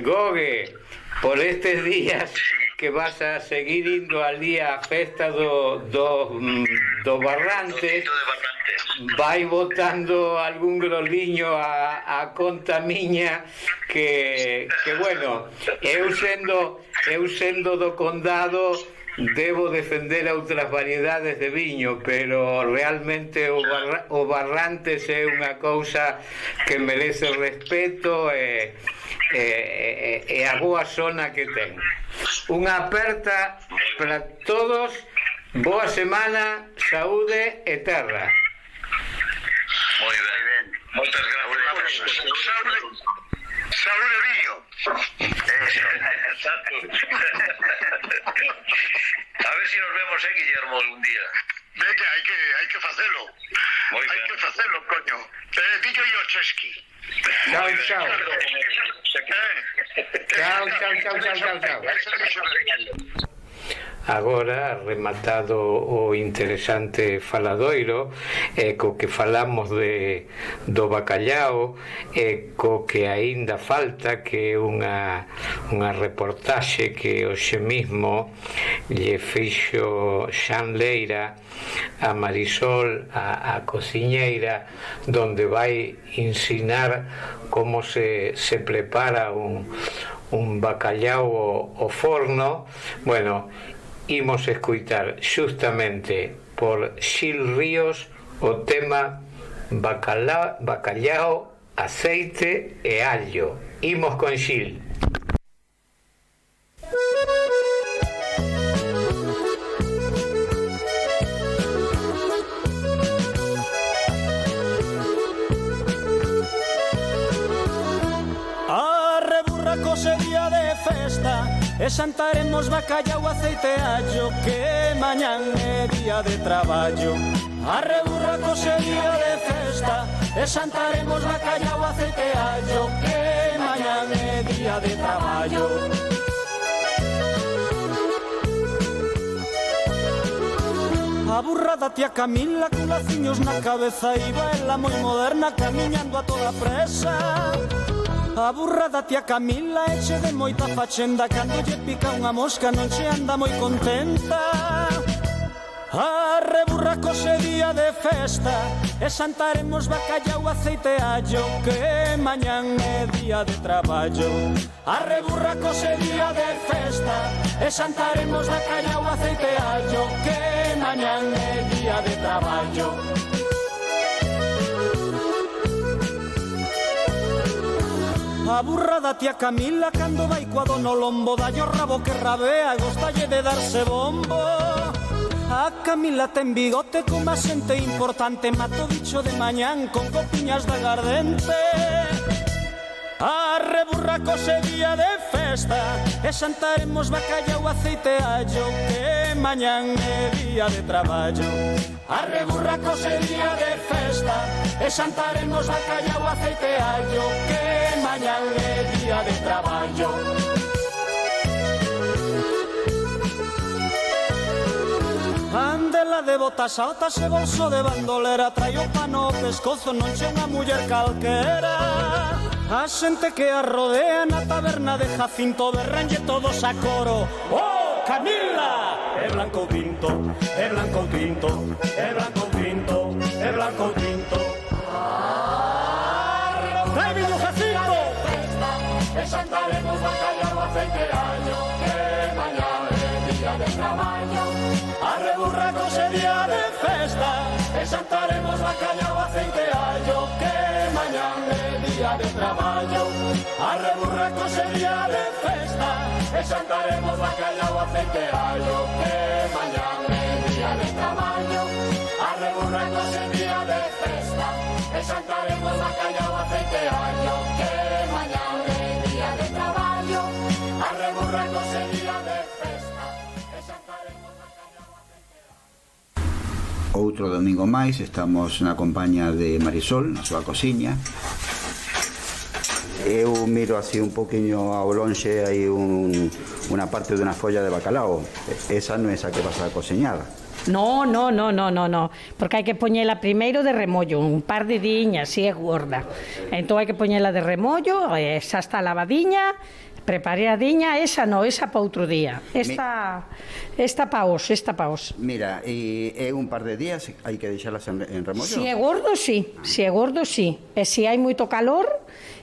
Gogue, por estes días que vas a seguir indo ali a festa do Barrantes, vai botando algún groliño a conta miña que bueno, eu sendo do condado debo defender outras variedades de viño, pero realmente o Barrantes é unha cousa que merece respeto e a boa zona que ten. Unha aperta para todos, boa semana, saúde e terra. moi ben. Moitas gracias. Saúde viño. Exacto. A ver si nos vemos, Guillermo, algún día. Venga, hai que facelo. Moi ben. Hai que facelo, coño. Dillo yo, Chesky. Chao. Chao. Agora, rematado o interesante faladoiro, co que falamos do bacallao, co que aínda falta, que é unha reportaxe que hoxe mismo lle fixo Xan Leira a Marisol, a cociñeira, donde vai ensinar como se prepara un bacallao ao forno. Bueno, imos escuitar xustamente por Xil Ríos o tema bacallao, aceite e allo. Imos con Xil. Sería de festa e xantaremos bacallao, aceite e allo, que mañán é día de traballo. Arre burraco sería de festa e xantaremos bacallao, aceite e allo, que mañán é día de traballo. A burrada tía Camila con laciños na cabeza, iba ela moi moderna camiñando a toda presa. A burrada tía Camila eche de moita fachenda, cando lle pica unha mosca non che anda moi contenta. Arre burraco sería de festa e xantaremos bacallao, aceite e allo, que mañán é día de traballo. Arre burraco sería de festa e xantaremos bacallao, aceite e allo, que mañán é día de traballo. A burrada tía Camila cando vai coa dono lombo, dallo rabo que rabea, gostalle de darse bombo. A Camila ten bigote como a xente importante, mato bicho de mañán con copiñas de agardente. Arre burraco sería de festa e xantaremos bacallao, aceite e allo, que mañán é día de traballo. Arre burraco sería de festa e xantaremos bacallao, aceite e allo, que mañán é día de traballo. Andela de botas altas e bolso de bandolera, traio pano o pescozo, non che unha muller calquera. A xente que a rodea na taberna de Jacinto berranlle todos a coro. Oh, Camila! É blanco tinto, é blanco tinto, é blanco tinto, é blanco tinto. Vai, viño Jacinto! E xantaremos bacalhau, aceite, allo, que mañá é día de traballo. A reburracos é día de festa. E xantaremos bacalhau, aceite, allo, que mañá é día de traballo. A reburracos é día de festa. E xantaremos bacalhau, aceite, allo, que mañá é día de traballo. A reburracos é día de festa. E xantaremos bacalhau, aceite, allo, que mañá é día de traballo. A reburracos é día de festa. E xantaremos bacalhau, aceite, allo. Outro domingo máis, estamos na compañía de Marisol, na súa cociña. Eu miro así un poquinho ao lonxe, hai unha parte dunha folla de bacalao. Esa non é esa que vas a cociñar. No, porque hai que poñela primeiro de remollo, un par de diñas, si é gorda. Entón hai que poñela de remollo, esa está lavadiña, preparadiña, esa no, esa para outro día. Esta pa os. Mira, é un par de días, hai que deixalas en remollo? Si é gordo, sí. E se hai moito calor,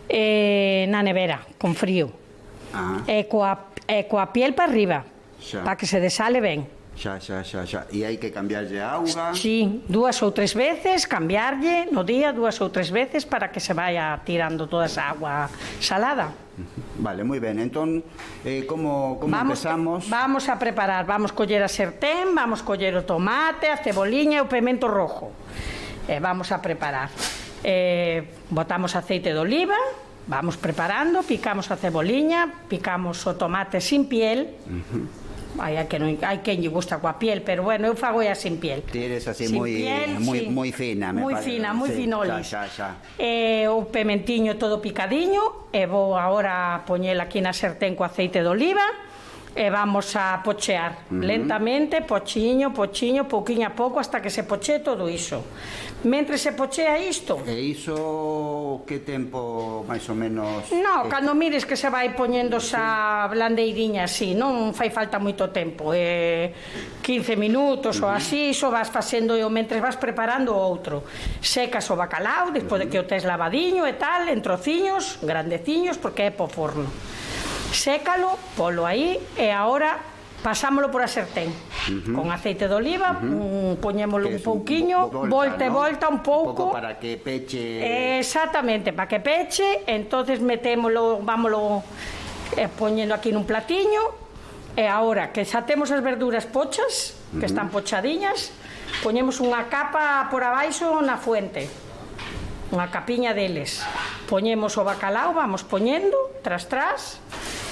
na nevera, con frío. E coa piel para arriba, para que se desale ben. Xa. E hai que cambiarlle a auga? Sí, 2 ou 3 veces, cambiarlle no día 2 ou 3 veces para que se vaya tirando toda esa agua salada. Vale, moi ben. Entón, como empezamos? Vamos a preparar, vamos coller a sertén, vamos coller o tomate, a ceboliña e o pemento rojo. Vamos a preparar. Botamos aceite de oliva, vamos preparando, picamos a ceboliña, picamos o tomate sin piel. Hai quen lle gusta coa piel, pero bueno, eu fago ya sin piel. Ti eres así moi fina, me parece. Moi finolis. Xa. O pementiño todo picadiño, e vou agora poñela aquí na sertén co aceite de oliva, e vamos a pochear lentamente, pochiño, pouquiño a pouco, hasta que se poche todo iso. Mentre se pochea isto... E iso que tempo máis ou menos... No, cando mires que se vai poñendo esa blandeiriña así, non fai falta moito tempo, 15 minutos ou así, iso vas facendo e mentre vas preparando o outro. Secas o bacalao, despois de que o tes lavadiño e tal, en trociños, grandeciños, porque é po forno. Sécalo, polo aí, e agora pasámolo por a sertén con aceite de oliva, poñémolo un pouquiño, volta e volta un pouco para que peche. Exactamente, para que peche. Entonces metémolo, vámolo poñendo aquí nun platiño, e agora que xa temos as verduras pochas, que están pochadiñas, poñemos unha capa por abaixo na fuente, unha capiña deles, poñemos o bacalao, vamos poñendo tras,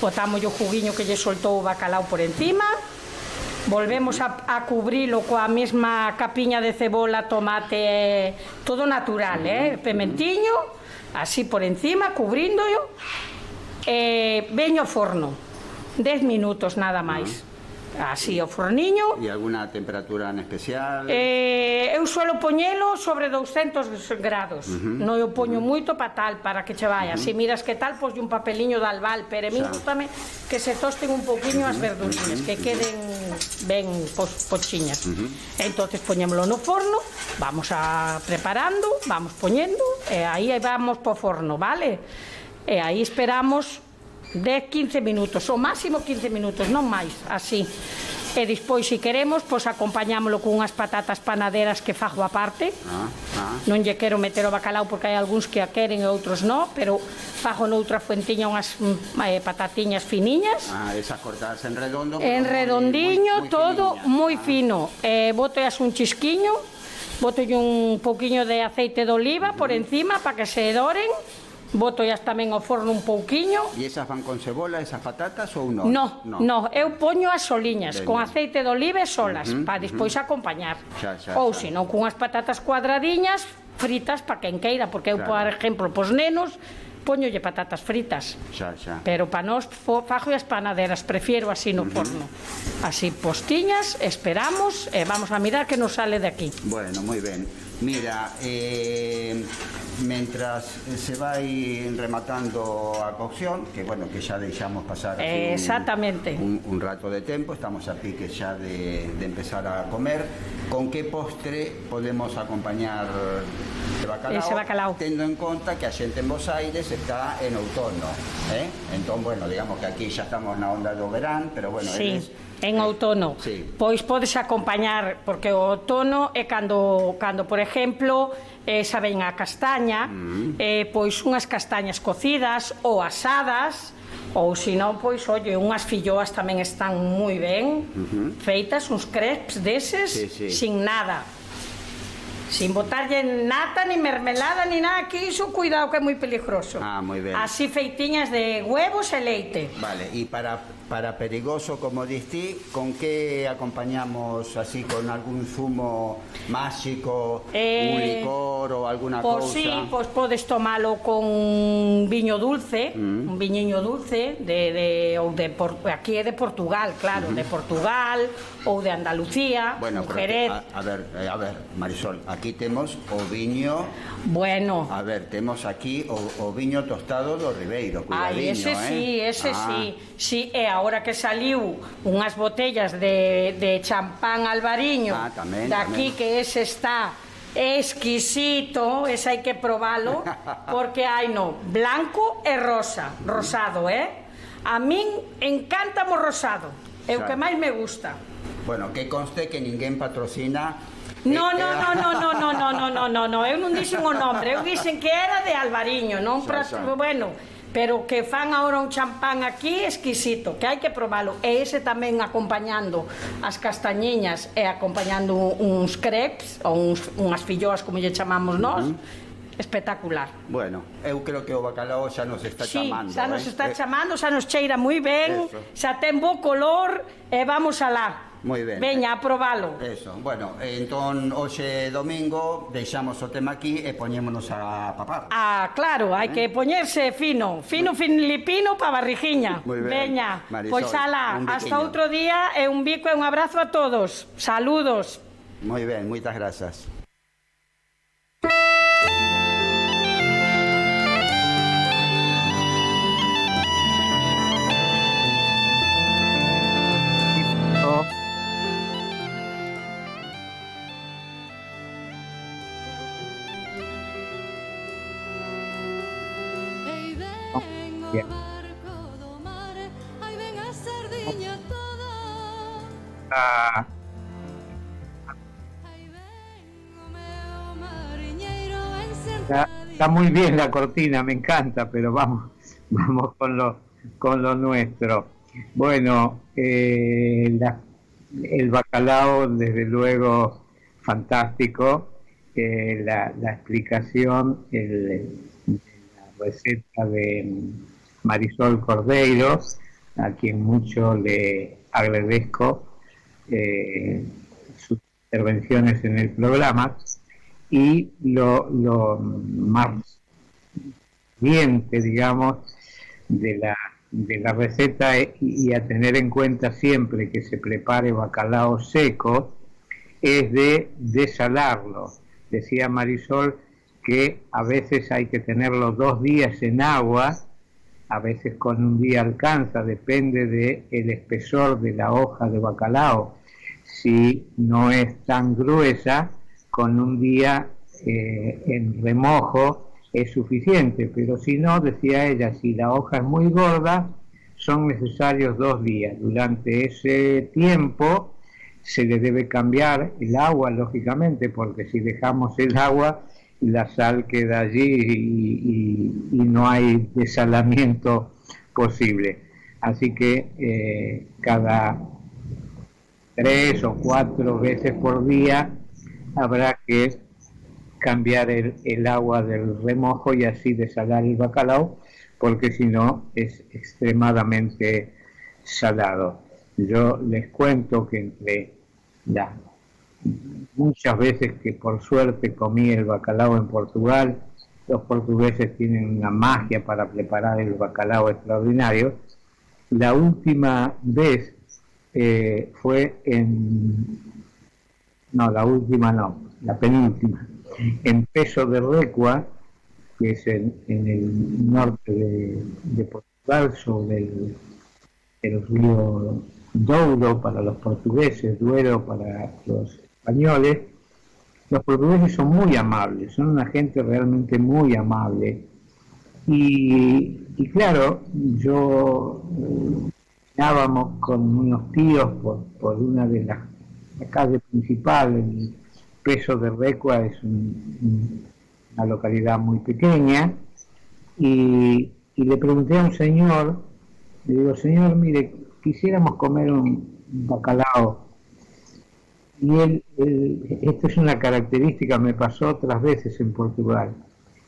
botamos o juguiño que lle soltou o bacalao por encima, volvemos a cubrilo coa mesma capiña de cebola, tomate, todo natural, pementiño, así por encima, cubríndoyo, e veño ao forno 10 minutos nada máis. Así o forniño. E alguna temperatura en especial? Eu suelo poñelo sobre 200 grados. Non eu poño moito para tal, para que che vaya. Se miras que tal, pois un papeliño de albal, pero a mí gustame que se tosten un poquinho as verdurinhas, que queden ben pochiñas. Entonces poñémolo no forno, vamos a preparando, vamos poñendo, e aí vamos po forno, vale? E aí esperamos 10-15 minutos, o máximo 15 minutos, non máis, así. E despois, se queremos, pois acompañámolo con unhas patatas panaderas que fago aparte. Non lle quero meter o bacalao porque hai algúns que a queren e outros non, pero fago noutra fuentiña unhas patatiñas finiñas. Esas cortadas en redondo. En redondiño, todo moi fino. Botoas un chisquiño, botolle un pouquiño de aceite de oliva por encima para que se doren. Botoas tamén ao forno un pouquiño. E esas van con cebola, esas patatas ou non? No, eu poño as soliñas con aceite de oliva e solas para despois acompañar. Ou senón con as patatas cuadradiñas fritas para quen queira, porque eu, por exemplo, pos nenos poñolle patatas fritas. Pero para nós fago as panaderas, prefiero así no forno. Así postiñas, esperamos e vamos a mirar que nos sale de aquí. Bueno, moi ben. Mira, mientras se va a ir rematando a cocción, que bueno, que ya dejamos pasar aquí exactamente un rato de tiempo, estamos a pique ya de empezar a comer. ¿Con qué postre podemos acompañar ese bacalao? Teniendo en cuenta que a xente en Buenos Aires está en outono, entón, bueno, digamos que aquí xa estamos na onda do verán, pero bueno, sí. En outono, sí. Pois podes acompañar, porque o outono é cando por exemplo, saben a castaña, pois unhas castañas cocidas ou asadas, ou senón, pois, oye, unhas filloas tamén están moi ben feitas, uns crepes deses, sin nada. Sin botarlle nata, ni mermelada, ni nada, que iso, cuidado, que é moi peligroso. Moi ben. Así feitiñas de huevos e leite. Vale, e para perigoso, como diste, con que acompañamos, así, con algún zumo máxico, un licor ou alguna cousa? Sí, pois podes tomalo con viño dulce, un viñiño dulce, aquí é de Portugal, claro, de Portugal, ou de Andalucía, bueno, Jerez. A ver, Marisol, aquí temos o viño... Bueno. A ver, temos aquí o viño tostado do Ribeiro, cuidadiño, ese sí. Sí, e agora que saliu unhas botellas de champán Albariño, daqui que ese está exquisito, ese hai que probalo, porque hai blanco e rosado, A min encanta o rosado, é o que máis me gusta. Bueno, que conste que ninguén patrocina. No, eu non dixen o nombre, eu dixen que era de Albariño, non bueno, pero que fan agora un champán aquí exquisito, que hai que probalo, e ese tamén acompañando as castañiñas e acompañando uns crepes ou unhas filloas, como lle chamamos nós, espectacular. Bueno, eu creo que o bacalao xa nos está chamando. Sí, xa nos está chamando, xa nos cheira moi ben, xa ten bo color, e vamos alá. Moi ben. Veña, a probalo. Eso, bueno, entón, hoxe domingo, deixamos o tema aquí e poñémonos a papar. Claro, hai que poñerse fino, filipino pa barrigiña. Moi ben. Veña, Marisol, pois alá, hasta outro día, e un bico e un abrazo a todos. Saludos. Moi ben, moitas grazas. Está muy bien la cortina, me encanta, pero vamos con lo nuestro. Bueno, el bacalao, desde luego, fantástico. La explicación, la receta de Marisol Cordeiro, a quien mucho le agradezco sus intervenciones en el programa, y lo más diente, digamos, de la receta, y a tener en cuenta siempre que se prepare bacalao seco, es de desalarlo. Decía Marisol que a veces hay que tenerlo 2 días en agua, a veces con un día alcanza, depende del espesor de la hoja de bacalao. Si no es tan gruesa, con un día en remojo es suficiente, pero si no, decía ella, si la hoja es muy gorda, son necesarios 2 días. Durante ese tiempo se le debe cambiar el agua, lógicamente, porque si dejamos el agua, la sal queda allí y no hay desalamiento posible. Así que cada 3 o 4 veces por día habrá que cambiar el agua del remojo y así desalar el bacalao, porque si no es extremadamente salado. Yo les cuento que entre las muchas veces que por suerte comí el bacalao en Portugal, los portugueses tienen una magia para preparar el bacalao extraordinario. La última vez fue la penúltima, en Peso de Recua, que es en el norte de Portugal, sobre el río Douro para los portugueses, Duero para los españoles. Los portugueses son muy amables, son una gente realmente muy amable. Y claro, yo caminamos con unos tíos por una de las calles principales. El Peso de Recua es una localidad muy pequeña, y le pregunté a un señor, le digo, señor, mire, quisiéramos comer un bacalao. Y esto es una característica, me pasó otras veces en Portugal.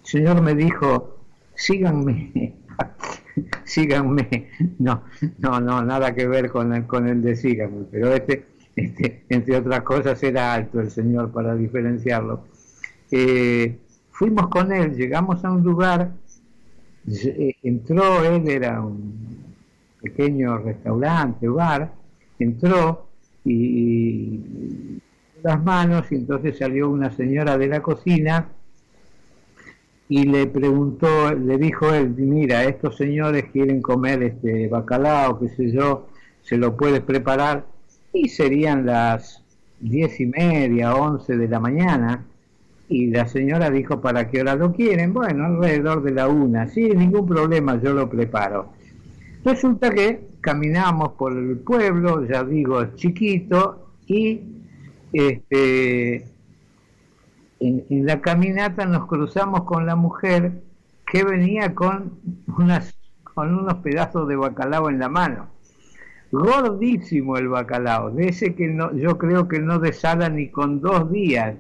El señor me dijo, síganme, síganme. No, nada que ver con el de síganme, pero entre otras cosas era alto el señor para diferenciarlo. Fuimos con él, llegamos a un lugar, entró, él era un pequeño restaurante, bar, entró y las manos, y entonces salió una señora de la cocina y le preguntó, le dijo él, mira, estos señores quieren comer este bacalao, qué sé yo, ¿se lo puedes preparar? Y serían las 10:30, 11 de la mañana, y la señora dijo, ¿para qué hora lo quieren? Bueno, alrededor de la 1, sí, ningún problema, yo lo preparo. Resulta que caminamos por el pueblo, ya digo, chiquito, y en la caminata nos cruzamos con la mujer que venía con unos pedazos de bacalao en la mano. Gordísimo el bacalao, de ese que no, yo creo que no desala ni con 2 días.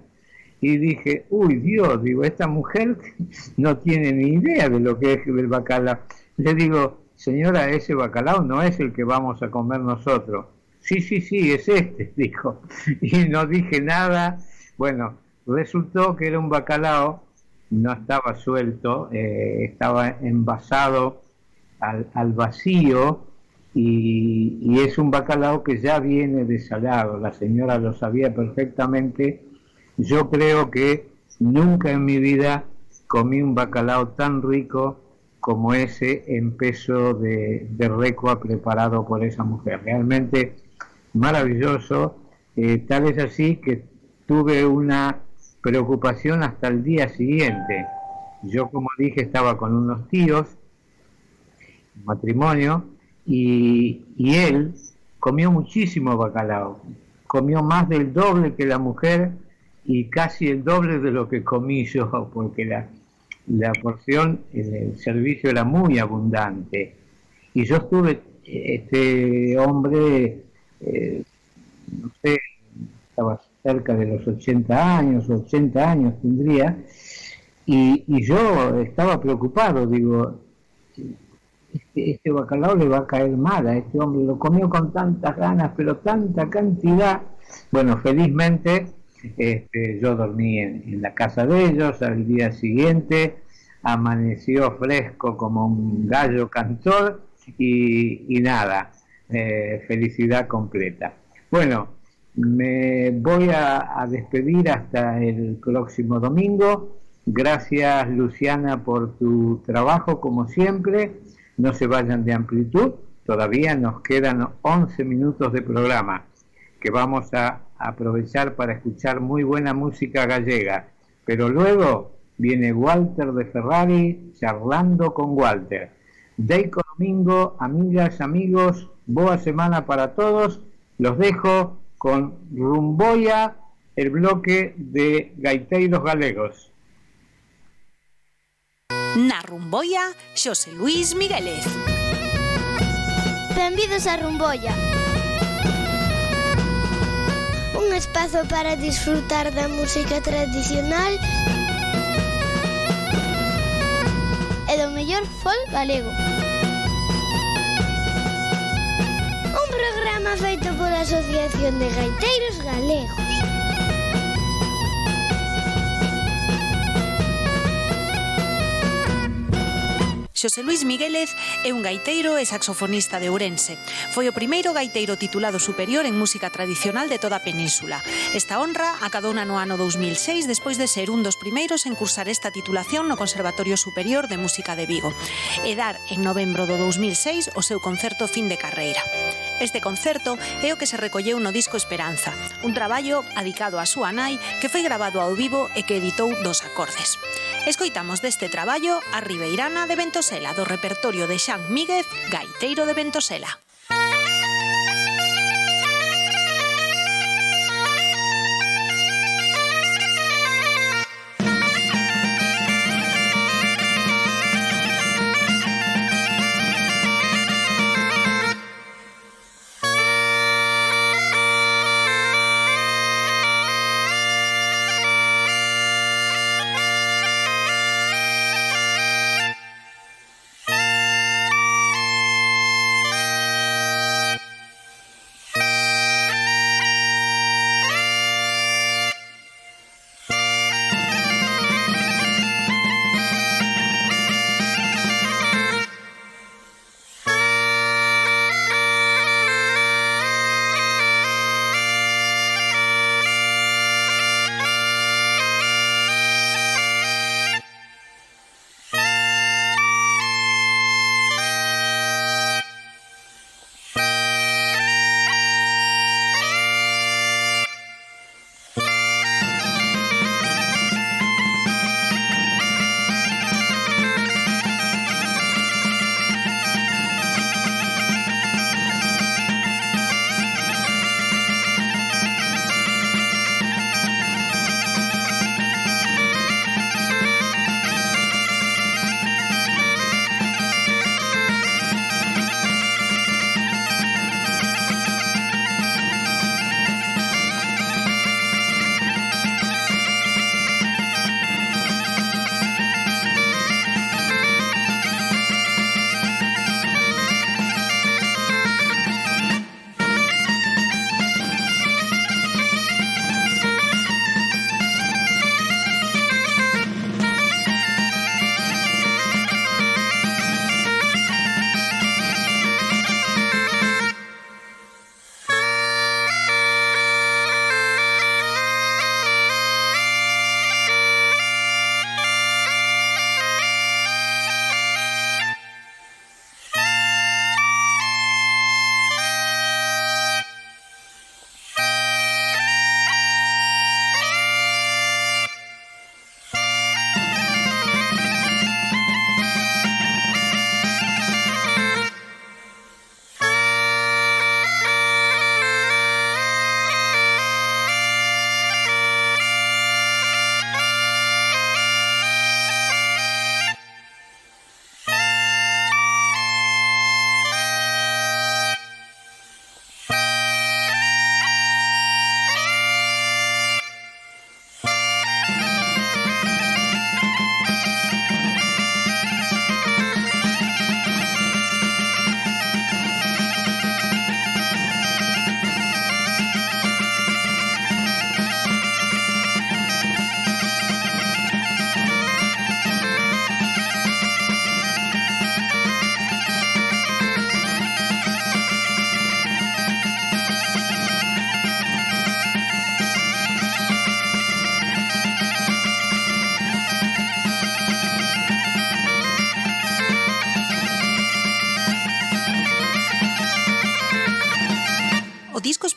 Y dije, uy Dios, digo, esta mujer no tiene ni idea de lo que es el bacalao. Le digo, señora, ese bacalao no es el que vamos a comer nosotros. Sí, es este, dijo. Y no dije nada. Bueno, resultó que era un bacalao, no estaba suelto, estaba envasado al vacío, y es un bacalao que ya viene desalado. La señora lo sabía perfectamente. Yo creo que nunca en mi vida comí un bacalao tan rico como ese en Peso de Recua preparado por esa mujer. Realmente maravilloso, tal es así que tuve una preocupación hasta el día siguiente. Yo, como dije, estaba con unos tíos, un matrimonio, y él comió muchísimo bacalao, comió más del doble que la mujer y casi el doble de lo que comí yo, porque la porción, el servicio era muy abundante. Y yo estuve, este hombre, no sé, estaba cerca de los 80 años tendría, y yo estaba preocupado, digo, este bacalao le va a caer mal a este hombre, lo comió con tantas ganas, pero tanta cantidad. Bueno, felizmente yo dormí en la casa de ellos. Al día siguiente amaneció fresco como un gallo cantor, y nada, felicidad completa. Bueno, me voy a despedir hasta el próximo domingo. Gracias, Luciana, por tu trabajo como siempre. No se vayan de Amplitud, todavía nos quedan 11 minutos de programa que vamos a aprovechar para escuchar muy buena música gallega, pero luego viene Walter de Ferrari charlando con Walter. Deico domingo, amigas, amigos, boa semana para todos. Los dejo con Rumboia, el bloque de gaiteiros galegos. Na Rumboia, Xosé Luis Migueles. Benvidos a Rumboia, un espazo para disfrutar da música tradicional e do mellor folk galego. Un programa feito pola Asociación de Gaiteiros Galegos. Xosé Luís Miguélez é un gaiteiro e saxofonista de Ourense. Foi o primeiro gaiteiro titulado superior en música tradicional de toda a península. Esta honra acadouna no ano 2006 despois de ser un dos primeiros en cursar esta titulación no Conservatorio Superior de Música de Vigo e dar en novembro do 2006 o seu concerto fin de carreira. Este concerto é o que se recolleu no disco Esperanza, un traballo adicado á súa nai que foi grabado ao vivo e que editou Dos Acordes. Escoitamos deste traballo a Ribeirana de Ventosela, do repertorio de Xan Míguez, gaiteiro de Ventosela.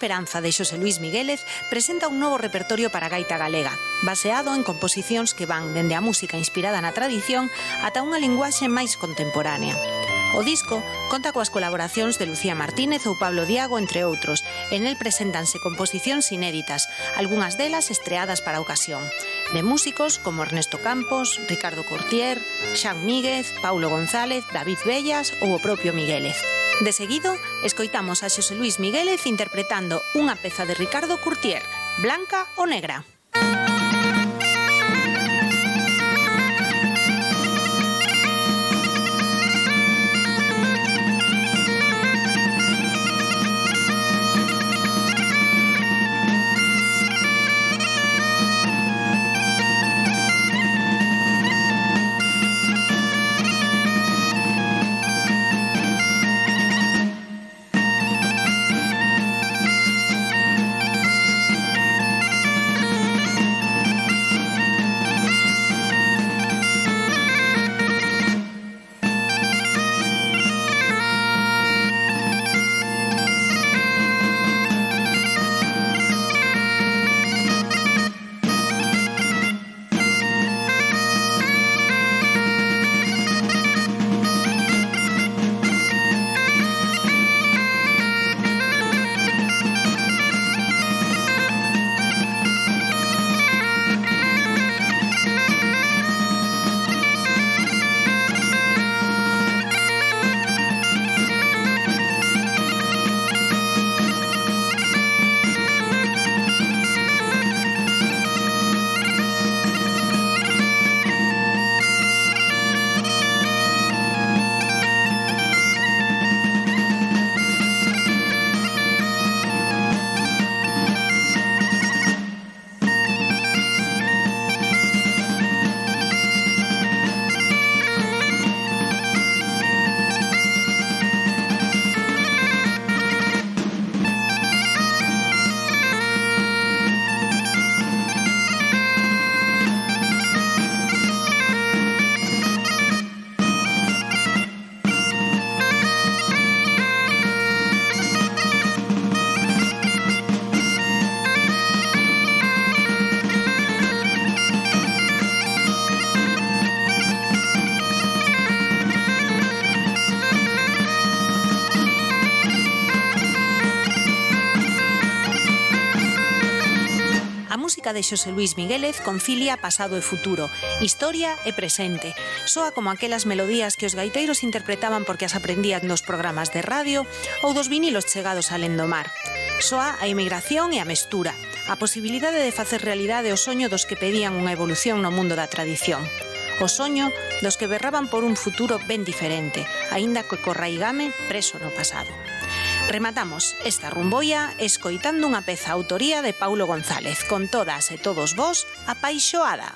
Esperanza de Xosé Luís Miguélez presenta un novo repertorio para gaita galega, baseado en composicións que van dende a música inspirada na tradición ata unha linguaxe máis contemporánea. O disco conta coas colaboracións de Lucía Martínez ou Pablo Diago, entre outros, e nel preséntanse composicións inéditas, algunhas delas estreadas para a ocasión, de músicos como Ernesto Campos, Ricardo Curtier, Xan Míguez, Paulo González, David Bellas ou o propio Miguélez. De seguido, escoitamos a Xosé Luís Miguélez interpretando unha peza de Ricardo Curtier, Blanca ou Negra. música de Xosé Luis Miguélez concilia pasado e futuro, historia e presente. Soa como aquelas melodías que os gaiteiros interpretaban porque as aprendían nos programas de radio ou dos vinilos chegados alén do mar. Soa a emigración e a mestura, a posibilidade de facer realidade o soño dos que pedían unha evolución no mundo da tradición. O soño dos que berraban por un futuro ben diferente, aínda que co raigame preso no pasado. Rematamos esta rumboia escoitando unha peza autoría de Paulo González, con todas e todos vos, Apaixoada.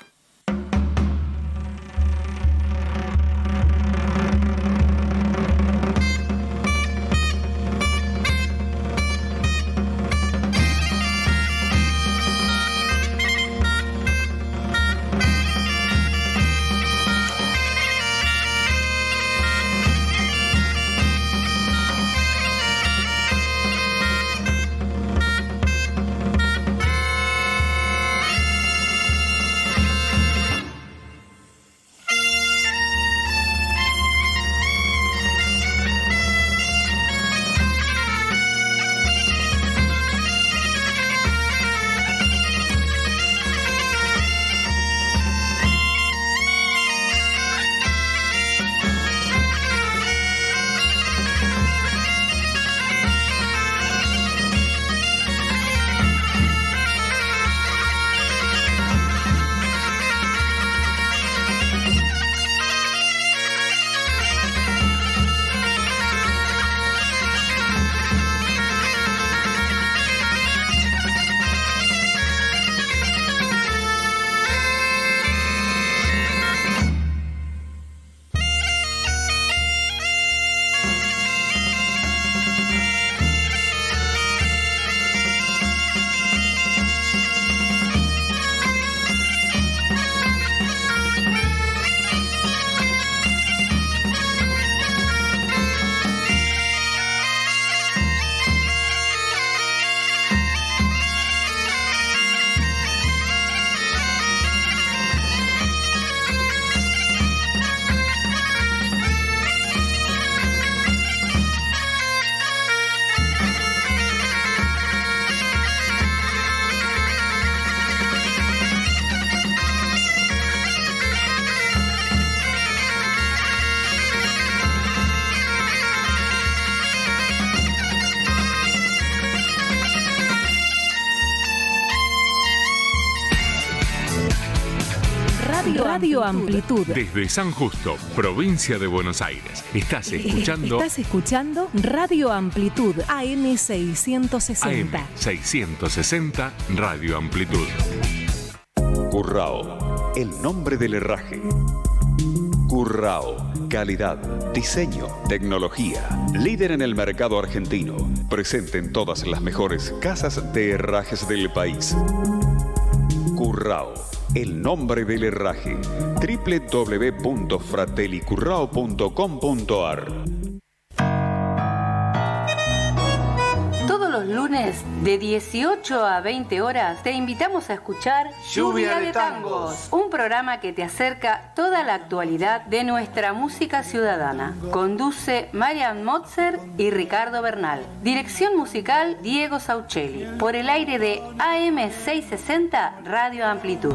Radio Amplitud. Desde San Justo, provincia de Buenos Aires. Estás escuchando Radio Amplitud AM 660. AM 660 Radio Amplitud. Currao, el nombre del herraje. Currao, calidad, diseño, tecnología. Líder en el mercado argentino. Presente en todas las mejores casas de herrajes del país. Currao, el nombre del herraje. www.fratellicurrao.com.ar. Todos los lunes de 18 a 20 horas te invitamos a escuchar Lluvia de Tangos, un programa que te acerca toda la actualidad de nuestra música ciudadana. Conduce Marian Motzer y Ricardo Bernal. Dirección musical Diego Saucelli. Por el aire de AM 660 Radio Amplitud.